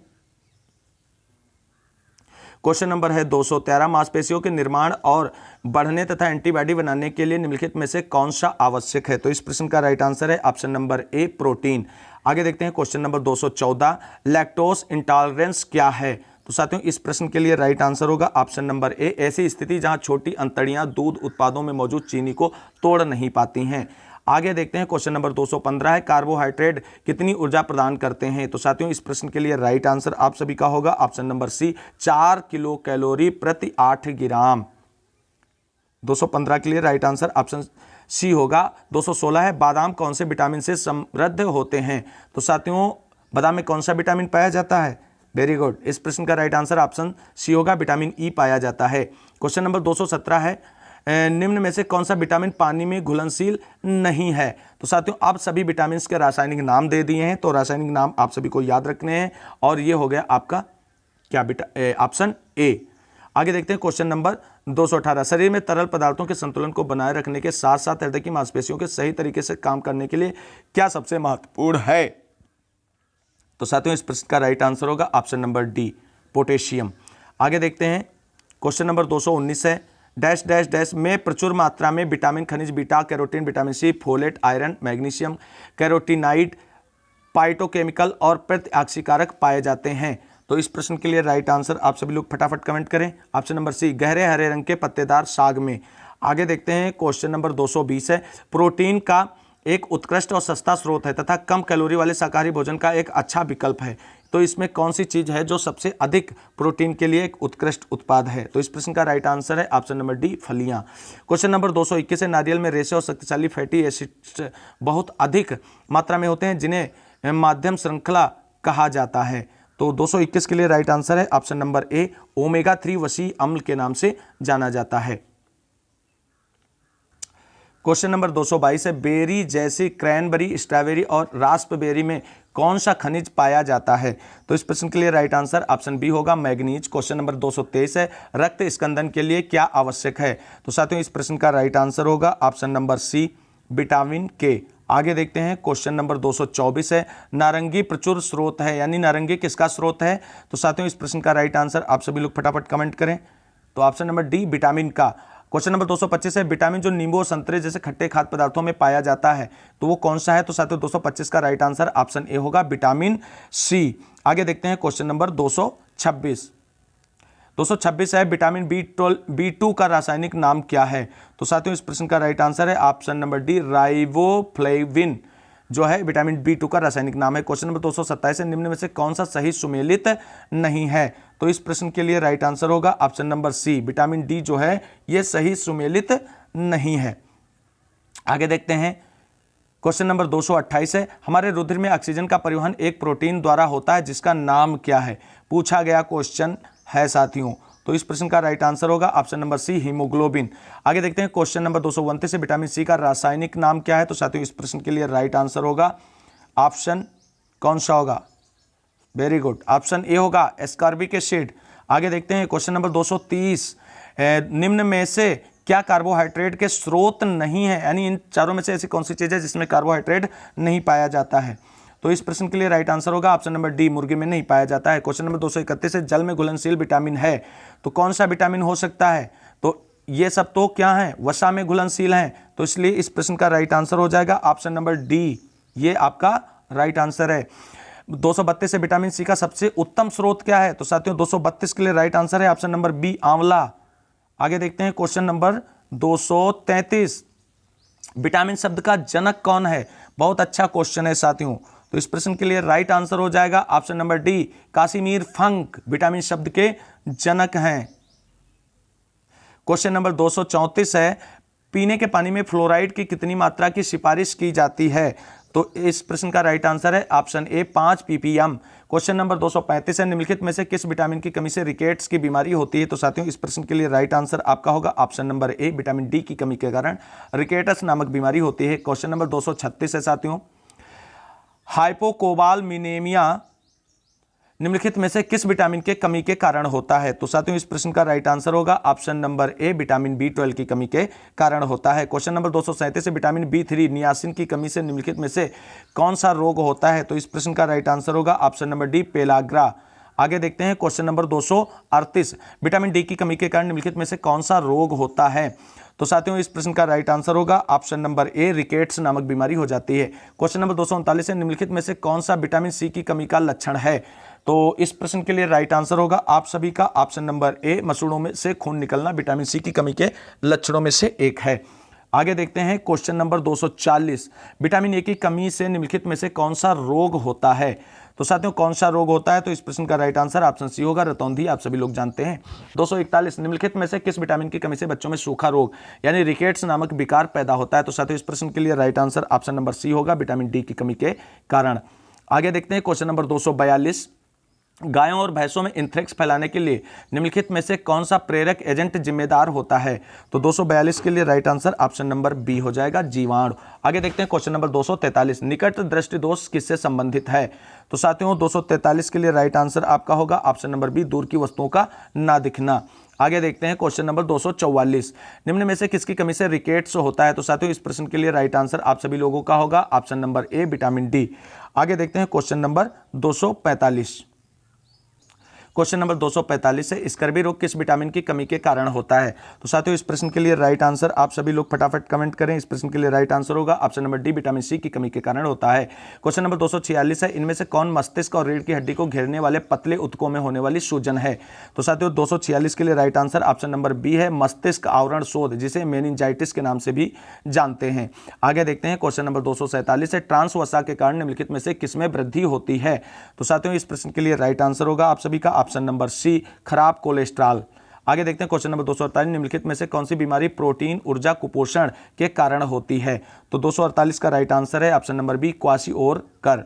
क्वेश्चन नंबर है 213, मांसपेशियों के निर्माण और बढ़ने तथा एंटीबॉडी बनाने के लिए निम्नलिखित में से कौन सा आवश्यक है। तो इस प्रश्न का राइट आंसर है ऑप्शन नंबर ए, प्रोटीन। आगे देखते हैं क्वेश्चन नंबर 214, लैक्टोज इंटॉलरेंस क्या है। तो साथियों इस प्रश्न के लिए राइट आंसर होगा ऑप्शन नंबर ए, ऐसी स्थिति जहां छोटी अंतड़ियां दूध उत्पादों में मौजूद चीनी को तोड़ नहीं पाती हैं। आगे देखते हैं क्वेश्चन नंबर 215 है, कार्बोहाइड्रेट कितनी ऊर्जा प्रदान करते हैं। तो साथियों इस प्रश्न के लिए राइट आंसर आप सभी का होगा option number C, 4 kilocalorie प्रति 8 ग्राम। 215 के लिए राइट आंसर ऑप्शन सी होगा। 216 है, बादाम कौन से विटामिन से समृद्ध होते हैं। तो साथियों बादाम में कौन सा विटामिन पाया जाता है। वेरी गुड, इस प्रश्न का राइट आंसर ऑप्शन सी होगा, विटामिन ई पाया जाता है। क्वेश्चन नंबर 217 है, निम्न में से कौन सा विटामिन पानी में घुलनशील नहीं है। तो साथियों आप सभी विटामिन के रासायनिक नाम दे दिए हैं, तो रासायनिक नाम आप सभी को याद रखने हैं और ये हो गया आपका क्या ऑप्शन ए। आगे देखते हैं क्वेश्चन नंबर 218, शरीर में तरल पदार्थों के संतुलन को बनाए रखने के साथ साथ हृदय की मांसपेशियों के सही तरीके से काम करने के लिए क्या सबसे महत्वपूर्ण है। तो साथियों इस प्रश्न का राइट आंसर होगा ऑप्शन नंबर डी, पोटेशियम। आगे देखते हैं क्वेश्चन नंबर 219 है, डैश डैश डैश में प्रचुर मात्रा में विटामिन खनिज beta carotene vitamin C folate iron magnesium carotenoid phytochemical और प्रतिऑक्सीकारक पाए जाते हैं। तो इस प्रश्न के लिए राइट आंसर आप सभी लोग फटाफट कमेंट करें, ऑप्शन नंबर सी, गहरे हरे रंग के पत्तेदार साग में। आगे देखते हैं क्वेश्चन नंबर 220 है, प्रोटीन का एक उत्कृष्ट और सस्ता स्रोत है तथा कम कैलोरी वाले शाकाहारी भोजन का एक अच्छा विकल्प है। तो इसमें कौन सी चीज़ है जो सबसे अधिक प्रोटीन के लिए एक उत्कृष्ट उत्पाद है? तो इस प्रश्न का राइट आंसर है ऑप्शन नंबर डी, फलियां। क्वेश्चन नंबर 221 है, नारियल में रेशे और शक्तिशाली फैटी एसिड्स बहुत अधिक मात्रा में होते हैं जिन्हें माध्यम श्रृंखला कहा जाता है। तो 221 के लिए राइट आंसर है ऑप्शन नंबर ए, ओमेगा 3 वसी अम्ल के नाम से जाना जाता है। क्वेश्चन नंबर 222 है, बेरी जैसी क्रैनबेरी, स्ट्रॉबेरी और रास्पबेरी में कौन सा खनिज पाया जाता है? तो इस प्रश्न के लिए राइट आंसर ऑप्शन बी होगा, मैग्नीज। क्वेश्चन नंबर 223 है, रक्त स्कंदन के लिए क्या आवश्यक है? तो साथियों इस प्रश्न का राइट आंसर होगा ऑप्शन नंबर सी, विटामिन के। आगे देखते हैं क्वेश्चन नंबर 224 है, नारंगी प्रचुर स्रोत है, यानी नारंगी किसका स्रोत है? तो साथियों इस प्रश्न का राइट आंसर आप सभी लोग फटाफट कमेंट करें। तो ऑप्शन नंबर डी, विटामिन का। क्वेश्चन नंबर 225 है, विटामिन जो नींबू और संतरे जैसे खट्टे खाद्य पदार्थों में पाया जाता है तो वो कौन सा है? तो साथियों 225 का राइट आंसर ऑप्शन ए होगा, विटामिन सी। आगे देखते हैं क्वेश्चन नंबर 226 है, विटामिन B2 का रासायनिक नाम क्या है? तो साथियों इस प्रश्न का राइट आंसर है ऑप्शन नंबर डी, राइबोफ्लेविन जो है विटामिन B2 का रासायनिक नाम है। क्वेश्चन नंबर 227 है, निम्न में से कौन सा सही सुमेलित नहीं है? तो इस प्रश्न के लिए राइट आंसर होगा option number C, vitamin D जो है ये सही सुमेलित नहीं है। आगे देखते हैं क्वेश्चन नंबर 228 है, हमारे रुधिर में ऑक्सीजन का परिवहन एक प्रोटीन द्वारा होता है जिसका नाम क्या है? पूछा गया क्वेश्चन है साथियों। तो इस प्रश्न का राइट आंसर होगा ऑप्शन नंबर सी, हीमोग्लोबिन। आगे देखते हैं क्वेश्चन नंबर 229 से, विटामिन सी का रासायनिक नाम क्या है? तो साथियों इस प्रश्न के लिए राइट आंसर होगा ऑप्शन कौन सा होगा? वेरी गुड, ऑप्शन ए होगा, एस्कॉर्बिक एसिड। आगे देखते हैं क्वेश्चन नंबर 230, निम्न में से क्या कार्बोहाइड्रेट के स्रोत नहीं है? यानी इन चारों में से ऐसी कौन सी चीज है जिसमें कार्बोहाइड्रेट नहीं पाया जाता है? तो इस प्रश्न के लिए राइट आंसर होगा ऑप्शन नंबर डी, मुर्गी में नहीं पाया जाता है। क्वेश्चन नंबर 231 है, जल में घुलनशील विटामिन है तो कौन सा विटामिन हो सकता है? तो ये सब तो क्या है, वसा में घुलनशील हैं, तो इसलिए इस प्रश्न का राइट आंसर हो जाएगा ऑप्शन नंबर डी, ये आपका राइट आंसर है। 232 से, विटामिन सी का सबसे उत्तम स्रोत क्या है? तो साथियों 232 के लिए राइट आंसर है ऑप्शन नंबर बी, आंवला। आगे देखते हैं क्वेश्चन नंबर 233, विटामिन शब्द का जनक कौन है? बहुत अच्छा क्वेश्चन है साथियों। तो इस प्रश्न के लिए राइट आंसर हो जाएगा option number D, Casimir Funk vitamin शब्द के जनक हैं। क्वेश्चन नंबर 234 है, पीने के पानी में फ्लोराइड की कितनी मात्रा की सिफारिश की जाती है? तो इस प्रश्न का राइट आंसर है ऑप्शन ए, 5 ppm। क्वेश्चन नंबर 235 है, निम्नलिखित में से किस विटामिन की कमी से रिकेट्स की बीमारी होती है? तो साथियों इस प्रश्न के लिए राइट आंसर आपका होगा option number A, vitamin D की कमी के कारण रिकेटस नामक बीमारी होती है। क्वेश्चन नंबर 236 है साथियों, हाइपोकोबालमिनेमिया निम्नलिखित में से किस विटामिन के कमी के कारण होता है? तो साथियों इस प्रश्न का राइट आंसर होगा option number A, vitamin B12 की कमी के कारण होता है। क्वेश्चन नंबर 237 से, विटामिन B3 नियासिन की कमी से निम्नलिखित में से कौन सा रोग होता है? तो इस प्रश्न का राइट आंसर होगा ऑप्शन नंबर डी, पेलाग्रा। आगे देखते हैं क्वेश्चन नंबर 238, विटामिन डी की कमी के कारण निम्नलिखित में से कौन सा रोग होता है? तो साथियों इस प्रश्न का राइट आंसर होगा ऑप्शन नंबर ए, रिकेट्स नामक बीमारी हो जाती है। क्वेश्चन नंबर 239 है, निम्नलिखित में से कौन सा विटामिन सी की कमी का लक्षण है? तो इस प्रश्न के लिए राइट आंसर होगा आप सभी का ऑप्शन नंबर ए, मसूड़ों में से खून निकलना विटामिन सी की कमी के लक्षणों में से एक है। आगे देखते हैं क्वेश्चन नंबर 240, विटामिन ए की कमी से निम्नलिखित में से कौन सा रोग होता है? तो साथियों कौन सा रोग होता है? तो इस प्रश्न का राइट आंसर ऑप्शन सी होगा, रतौंधी, आप सभी लोग जानते हैं। 241, निम्नलिखित में से किस विटामिन की कमी से बच्चों में सूखा रोग यानी रिकेट्स नामक विकार पैदा होता है? तो साथियों इस प्रश्न के लिए right answer option number C होगा, विटामिन डी की कमी के कारण। आगे देखते हैं क्वेश्चन नंबर 242, गायों और भैंसों में एंथ्रेक्स फैलाने के लिए निम्नलिखित में से कौन सा प्रेरक एजेंट जिम्मेदार होता है? तो 242 के लिए right answer option number B हो जाएगा, जीवाणु। आगे देखते हैं क्वेश्चन नंबर 243, निकट दृष्टि दोष किससे संबंधित है? तो साथियों 243 के लिए राइट आंसर आपका होगा ऑप्शन नंबर बी, दूर की वस्तुओं का ना दिखना। आगे देखते हैं क्वेश्चन नंबर 244, निम्न में से किसकी कमी से रिकेट्स होता है? तो साथियों इस प्रश्न के लिए राइट आंसर आप सभी लोगों का होगा option number A, vitamin D. आगे देखते हैं क्वेश्चन नंबर 245, क्वेश्चन नंबर 245 है, स्कर्वी रोग किस विटामिन की कमी के कारण होता है? तो साथियों इस प्रश्न के लिए राइट आंसर आप सभी लोग फटाफट कमेंट करें। इस प्रश्न के लिए राइट आंसर होगा option number D, vitamin C की कमी के कारण होता है। क्वेश्चन नंबर 246 है, इनमें से कौन मस्तिष्क और रीढ़ की हड्डी को घेरने वाले पतले ऊतकों में होने वाली सूजन है? तो साथियों 246 के लिए right answer option number B है, मस्तिष्क आवरण शोथ, जिसे मेनिंजाइटिस के नाम से भी जानते हैं। आगे देखते हैं क्वेश्चन नंबर 247 है, ट्रांस वसा के कारण निम्नलिखित में से किसमें वृद्धि होती है? तो साथियों इस प्रश्न के लिए राइट आंसर होगा आप सभी का ऑप्शन नंबर सी, खराब कोलेस्ट्रॉल। आगे देखते हैं क्वेश्चन नंबर 248, निम्नलिखित में से कौन सी बीमारी प्रोटीन ऊर्जा कुपोषण के कारण होती है? तो 248 का राइट आंसर है ऑप्शन नंबर बी, क्वाशिओर-कर।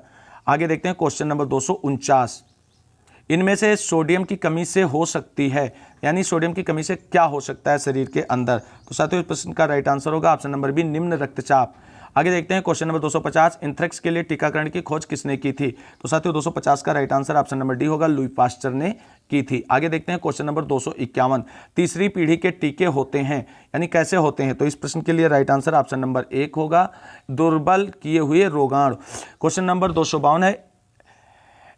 आगे देखते हैं क्वेश्चन नंबर 249, इनमें से सोडियम की कमी से हो सकती है, यानी सोडियम की कमी से क्या हो सकता है शरीर के अंदर? तो साथियों इस प्रश्न का राइट आंसर होगा ऑप्शन नंबर बी, निम्न रक्तचाप। आगे देखते हैं क्वेश्चन नंबर 250, एंथ्रेक्स के लिए टीकाकरण की खोज किसने की थी? तो साथियों 250 का right answer option number D होगा, लुई पास्चर ने की थी। आगे देखते हैं क्वेश्चन नंबर 251, तीसरी पीढ़ी के टीके होते हैं, यानी कैसे होते हैं? तो इस प्रश्न के लिए राइट आंसर ऑप्शन नंबर एक होगा, दुर्बल किए हुए रोगाणु। क्वेश्चन नंबर 252 है,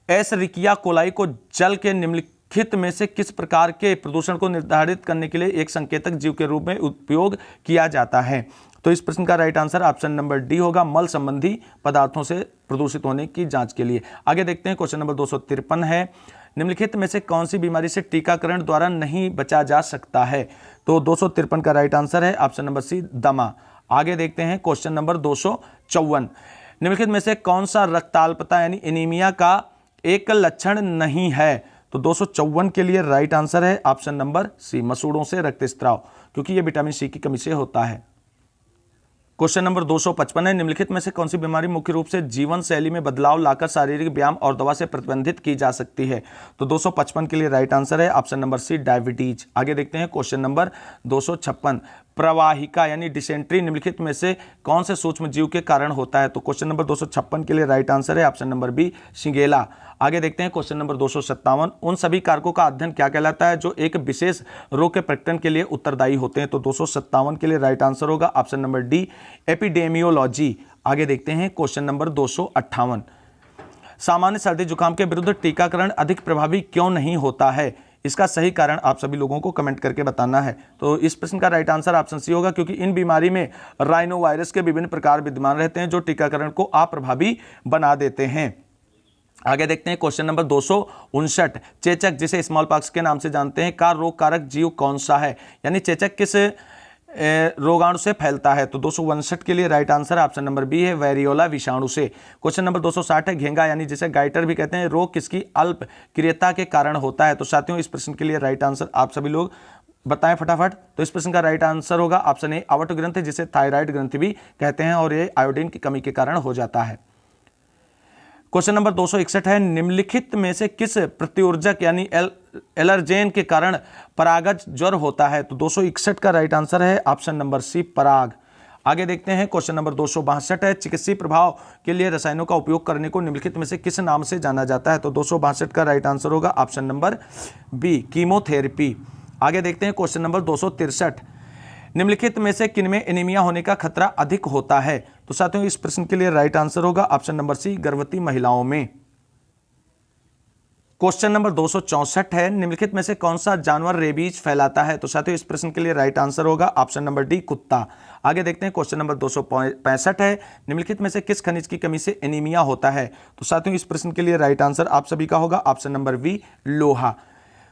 एशरिकिया कोलाई को जल के निम्नलिखित में से किस प्रकार के प्रदूषण को निर्धारित करने के लिए एक संकेतक जीव के रूप में उपयोग किया जाता है? तो इस प्रश्न का right answer option number D होगा, मल संबंधी पदार्थों से प्रदूषित होने की जांच के लिए। आगे देखते हैं क्वेश्चन नंबर 253 है, निम्नलिखित में से कौन सी बीमारी से टीकाकरण द्वारा नहीं बचा जा सकता है? तो 253 का राइट आंसर है ऑप्शन नंबर सी, दमा। आगे देखते हैं क्वेश्चन नंबर 254, निम्नलिखित में से कौन सा रक्ताल्पता यानी एनीमिया का एक लक्षण नहीं है? तो 254 के लिए राइट आंसर है ऑप्शन नंबर सी, मसूड़ों से रक्तस्राव, क्योंकि यह विटामिन सी की कमी से होता है। क्वेश्चन नंबर 255 है, निम्नलिखित में से कौन सी बीमारी मुख्य रूप से जीवन शैली में बदलाव लाकर शारीरिक व्यायाम और दवा से प्रतिबंधित की जा सकती है? तो 255 के लिए राइट आंसर है ऑप्शन नंबर सी, डायबिटीज। आगे देखते हैं क्वेश्चन नंबर 256, प्रवाहिका यानी डिसेंट्री निम्नलिखित में से कौन से सूक्ष्म जीव के कारण होता है? तो क्वेश्चन नंबर 256 के लिए राइट आंसर है ऑप्शन नंबर बी, शिगेला। आगे देखते हैं क्वेश्चन नंबर 257, उन सभी कारकों का अध्ययन क्या कहलाता है जो एक विशेष रोग के प्रकटन के लिए उत्तरदायी होते हैं? तो 257 के लिए राइट आंसर होगा ऑप्शन नंबर डी, एपिडेमियोलॉजी। आगे देखते हैं क्वेश्चन नंबर 258, सामान्य सर्दी जुकाम के विरुद्ध टीकाकरण अधिक प्रभावी क्यों नहीं होता है? इसका सही कारण आप सभी लोगों को कमेंट करके बताना है। तो इस प्रश्न का राइट आंसर ऑप्शन सी होगा, क्योंकि इन बीमारी में राइनो वायरस के विभिन्न प्रकार विद्यमान रहते हैं जो टीकाकरण को अप्रभावी बना देते हैं। आगे देखते हैं क्वेश्चन नंबर 259, चेचक जिसे स्मॉल पॉक्स के नाम से जानते हैं का रोग कारक जीव कौन सा है? यानी चेचक किस रोगाणु से फैलता है? तो 259 के लिए right answer option number B है, वेरियोला विषाणु से। क्वेश्चन नंबर 260 है, घेंगा यानी जिसे गाइटर भी कहते हैं रोग किसकी अल्प क्रियता के कारण होता है? तो साथियों इस प्रश्न के लिए राइट आंसर आप सभी लोग बताएं फटाफट। तो इस प्रश्न का राइट आंसर होगा ऑप्शन ए, आवट ग्रंथि जिसे थायराइड ग्रंथि भी कहते हैं, और ये आयोडीन की कमी के कारण हो जाता है। क्वेश्चन नंबर 261 है, निम्नलिखित में से किस प्रतिऊर्जक यानी एलर्जेन के कारण परागज ज्वर होता है? तो 261 का राइट आंसर है ऑप्शन नंबर सी, पराग। आगे देखते हैं क्वेश्चन नंबर 262 है, चिकित्सीय प्रभाव के लिए रसायनों का उपयोग करने को निम्नलिखित में से किस नाम से जाना जाता है? तो 262 का राइट आंसर होगा ऑप्शन नंबर बी, कीमोथेरेपी। आगे देखते हैं क्वेश्चन नंबर 263, निम्नलिखित में से किनमें एनीमिया होने का खतरा अधिक होता है? तो साथियों इस प्रश्न के लिए राइट आंसर होगा ऑप्शन नंबर सी, गर्भवती महिलाओं में। क्वेश्चन नंबर 264 है, निम्नलिखित में से कौन सा जानवर रेबीज फैलाता है? तो साथियों इस प्रश्न के लिए राइट आंसर होगा ऑप्शन नंबर डी, कुत्ता। आगे देखते हैं क्वेश्चन नंबर 265 है, निम्नलिखित में से किस खनिज की कमी से एनीमिया होता है? तो साथियों इस प्रश्न के लिए राइट आंसर आप सभी का होगा ऑप्शन नंबर बी, लोहा।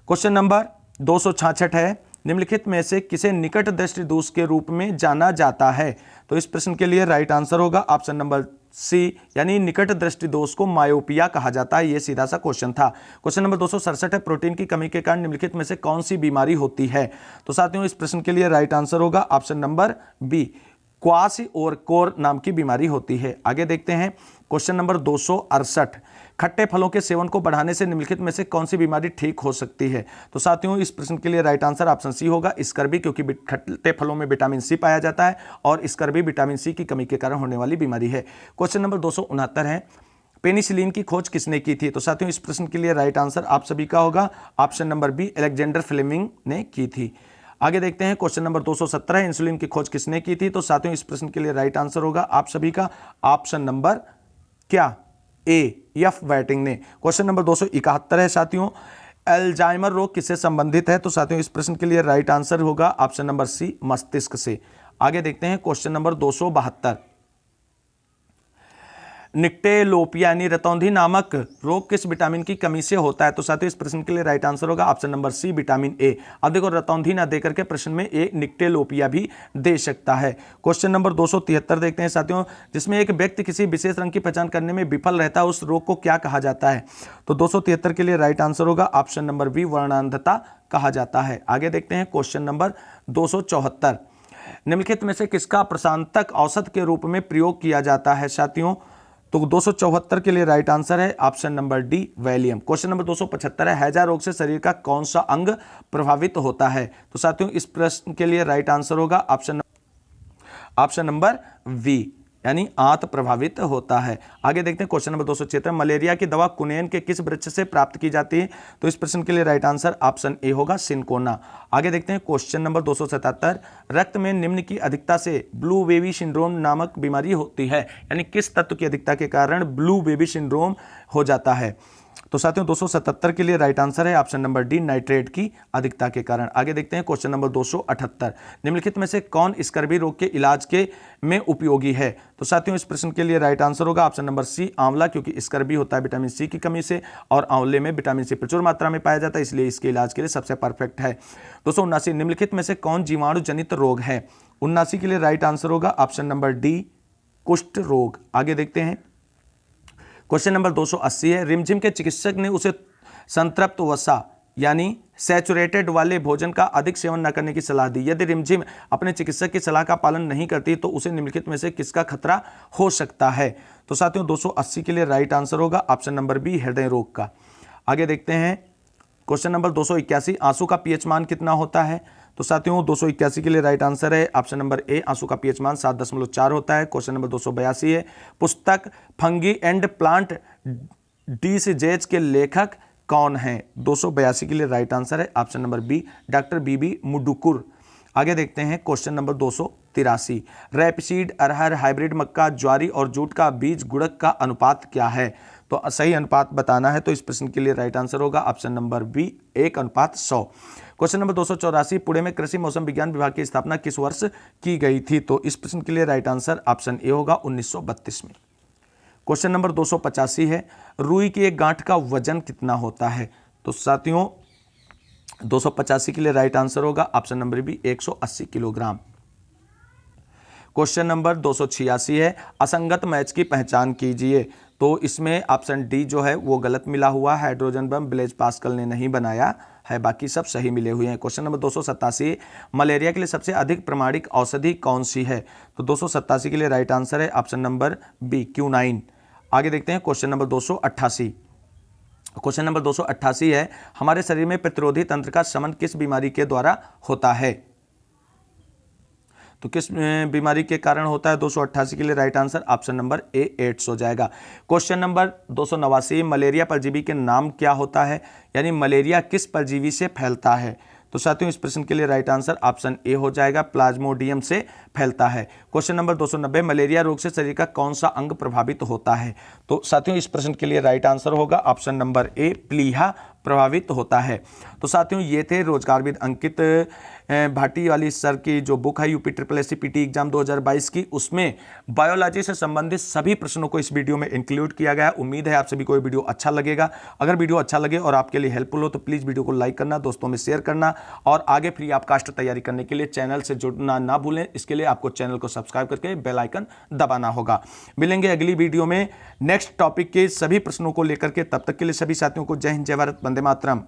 क्वेश्चन नंबर 266 है, निम्नलिखित में से किसे निकट दृष्टि दोष के रूप में जाना जाता है? तो इस प्रश्न के लिए राइट आंसर होगा ऑप्शन नंबर सी, यानी निकट दृष्टि दोष को मायोपिया कहा जाता है। यह सीधा सा क्वेश्चन था। क्वेश्चन नंबर 267 है, प्रोटीन की कमी के कारण निम्नलिखित में से कौन सी बीमारी होती है? तो साथियों इस प्रश्न के लिए राइट आंसर होगा ऑप्शन नंबर बी, क्वाशिओर-कोर नाम की बीमारी होती है। आगे देखते हैं क्वेश्चन नंबर 268, खट्टे फलों के सेवन को बढ़ाने से निम्नलिखित में से कौन सी बीमारी ठीक हो सकती है? तो साथियों इस प्रश्न के लिए राइट आंसर ऑप्शन सी होगा, स्कर्वी, क्योंकि खट्टे फलों में विटामिन सी पाया जाता है और स्कर्वी विटामिन सी की कमी के कारण होने वाली बीमारी है। क्वेश्चन नंबर 269 है, पेनिसिलिन की खोज किसने की थी? तो साथियों इस प्रश्न के लिए राइट आंसर आप सभी का होगा option number B, Alexander Fleming ने की थी। आगे देखते हैं क्वेश्चन नंबर 217 है, इंसुलिन की खोज किसने की थी? तो साथियों इस प्रश्न के लिए राइट आंसर होगा आप सभी का ऑप्शन नंबर क्या, ए, एफ वाइटिंग ने। क्वेश्चन नंबर 271 है साथियों, अल्जाइमर रोग किससे संबंधित है? तो साथियों इस प्रश्न के लिए राइट आंसर होगा ऑप्शन नंबर सी, मस्तिष्क से। आगे देखते हैं क्वेश्चन नंबर 272। निक्टेलोपिया यानी रतौंधी नामक रोग किस विटामिन की कमी से होता है? तो साथियों इस प्रश्न के लिए राइट आंसर होगा option number C, vitamin A. अब देखो रतौंधी ना देकर के प्रश्न में ए निक्टेलोपिया भी दे सकता है। क्वेश्चन नंबर 273 देखते हैं साथियों, जिसमें एक व्यक्ति किसी विशेष रंग की पहचान करने में विफल रहता है, उस रोग को क्या कहा जाता है? तो 273 के लिए राइट आंसर होगा ऑप्शन नंबर बी, वर्णांधता कहा जाता है। आगे देखते हैं क्वेश्चन नंबर 274। निम्नलिखित में से किसका प्रशांतक औषध के रूप में प्रयोग किया जाता है साथियों? तो 274 के लिए राइट आंसर है option number D, Valium. Question number 275 है, हैजा रोग से शरीर का कौन सा अंग प्रभावित होता है? तो साथियों इस प्रश्न के लिए राइट आंसर होगा ऑप्शन नंबर वी, यानी आंत प्रभावित होता है। आगे देखते हैं क्वेश्चन नंबर 276, मलेरिया की दवा कुनेन के किस वृक्ष से प्राप्त की जाती है? तो इस प्रश्न के लिए राइट आंसर ऑप्शन ए होगा, सिनकोना। आगे देखते हैं क्वेश्चन नंबर 277, रक्त में निम्न की अधिकता से ब्लू बेबी सिंड्रोम नामक बीमारी होती है, यानी किस तत्व की अधिकता के कारण ब्लू बेबी सिंड्रोम हो जाता है? तो साथियों 277 के लिए राइट आंसर है ऑप्शन नंबर डी, नाइट्रेट की अधिकता के कारण। आगे देखते हैं क्वेश्चन नंबर 278, निम्नलिखित में से कौन स्कर्वी रोग के इलाज के में उपयोगी है? तो साथियों इस प्रश्न के लिए राइट आंसर होगा ऑप्शन नंबर सी, आंवला, क्योंकि स्कर्वी होता है विटामिन सी की कमी से और आंवले में विटामिन सी प्रचुर मात्रा में पाया जाता है, इसलिए इसके इलाज के लिए सबसे परफेक्ट है। 279, निम्नलिखित में से कौन जीवाणु जनित रोग है? 79 के लिए राइट आंसर होगा ऑप्शन नंबर डी, कुष्ठ रोग। आगे देखते हैं क्वेश्चन नंबर 280 है, रिमझिम के चिकित्सक ने उसे संतृप्त वसा यानी सैचुरेटेड वाले भोजन का अधिक सेवन न करने की सलाह दी। यदि रिमझिम अपने चिकित्सक की सलाह का पालन नहीं करती तो उसे निम्नलिखित में से किसका खतरा हो सकता है? तो साथियों 280 के लिए राइट आंसर होगा ऑप्शन नंबर बी, हृदय रोग का। आगे देखते हैं क्वेश्चन नंबर 281, आंसू का पीएच मान कितना होता है? तो साथियों 281 के लिए राइट आंसर है ऑप्शन नंबर ए, आंसू का पीएच मान 7.4 होता है। क्वेश्चन नंबर 282 है, पुस्तक फंगी एंड प्लांट डिसीजेज के लेखक कौन है? 282 के लिए राइट आंसर है ऑप्शन नंबर बी, डॉक्टर बीबी मुडुकुर। आगे देखते हैं क्वेश्चन नंबर 283, रैपसीड, अरहर, हाइब्रिड मक्का, ज्वारी और जूट का बीज गुणक का अनुपात क्या है? तो सही अनुपात बताना है, तो इस प्रश्न के लिए राइट आंसर होगा option number B, 1:100। Question number 284, Pune में कृषि मौसम विज्ञान विभाग की स्थापना किस वर्ष की गई थी? तो इस प्रश्न के लिए राइट आंसर ऑप्शन ए होगा, 1932 में। क्वेश्चन नंबर 285 है, रुई की एक गांठ का वजन कितना होता है? तो साथियों 285 के लिए राइट आंसर होगा option number B, 180 kilogram. Question number 286 है, असंगत मैच की पहचान कीजिए। तो इसमें ऑप्शन डी जो है वो गलत मिला हुआ है, हाइड्रोजन बम ब्लेज पास्कल ने नहीं बनाया है, बाकी सब सही मिले हुए हैं। क्वेश्चन नंबर 287, मलेरिया के लिए सबसे अधिक प्रमाणिक औषधि कौन सी है? तो 287 के लिए राइट आंसर है ऑप्शन नंबर बी, क्यूनाइन। आगे देखते हैं क्वेश्चन नंबर 288। क्वेश्चन नंबर 288 है, हमारे शरीर में प्रतिरोधी तंत्र का शमन किस बीमारी के द्वारा होता है? तो किस बीमारी के कारण होता है? 288 के लिए right answer option number A, AIDS हो जाएगा। क्वेश्चन नंबर 289, मलेरिया परजीवी के नाम क्या होता है, यानी मलेरिया किस परजीवी से फैलता है? तो साथियों इस प्रश्न के लिए राइट आंसर ऑप्शन ए हो जाएगा, प्लाज्मोडियम से फैलता है। क्वेश्चन नंबर 290, मलेरिया रोग से शरीर का कौन सा अंग प्रभावित होता है? तो साथियों इस प्रश्न के लिए राइट आंसर होगा ऑप्शन नंबर ए, प्लीहा प्रभावित होता है। तो साथियों ये थे रोजगारविद अंकित भाटी वाली सर की जो बुक है यूपी SSSC PT एग्जाम 2022 की, उसमें बायोलॉजी से संबंधित सभी प्रश्नों को इस वीडियो में इंक्लूड किया गया है। उम्मीद है आप सभी को ये वीडियो अच्छा लगेगा। अगर वीडियो अच्छा लगे और आपके लिए हेल्पफुल हो तो प्लीज़ वीडियो को लाइक करना, दोस्तों में शेयर करना और आगे फ्री आपकास्ट तैयारी करने के लिए चैनल से जुड़ना ना भूलें। इसके लिए आपको चैनल को सब्सक्राइब करके बेल आइकन दबाना होगा। मिलेंगे अगली वीडियो में नेक्स्ट टॉपिक के सभी प्रश्नों को लेकर के, तब तक के लिए सभी साथियों को जय हिंद, जय भारत, वंदे मातरम।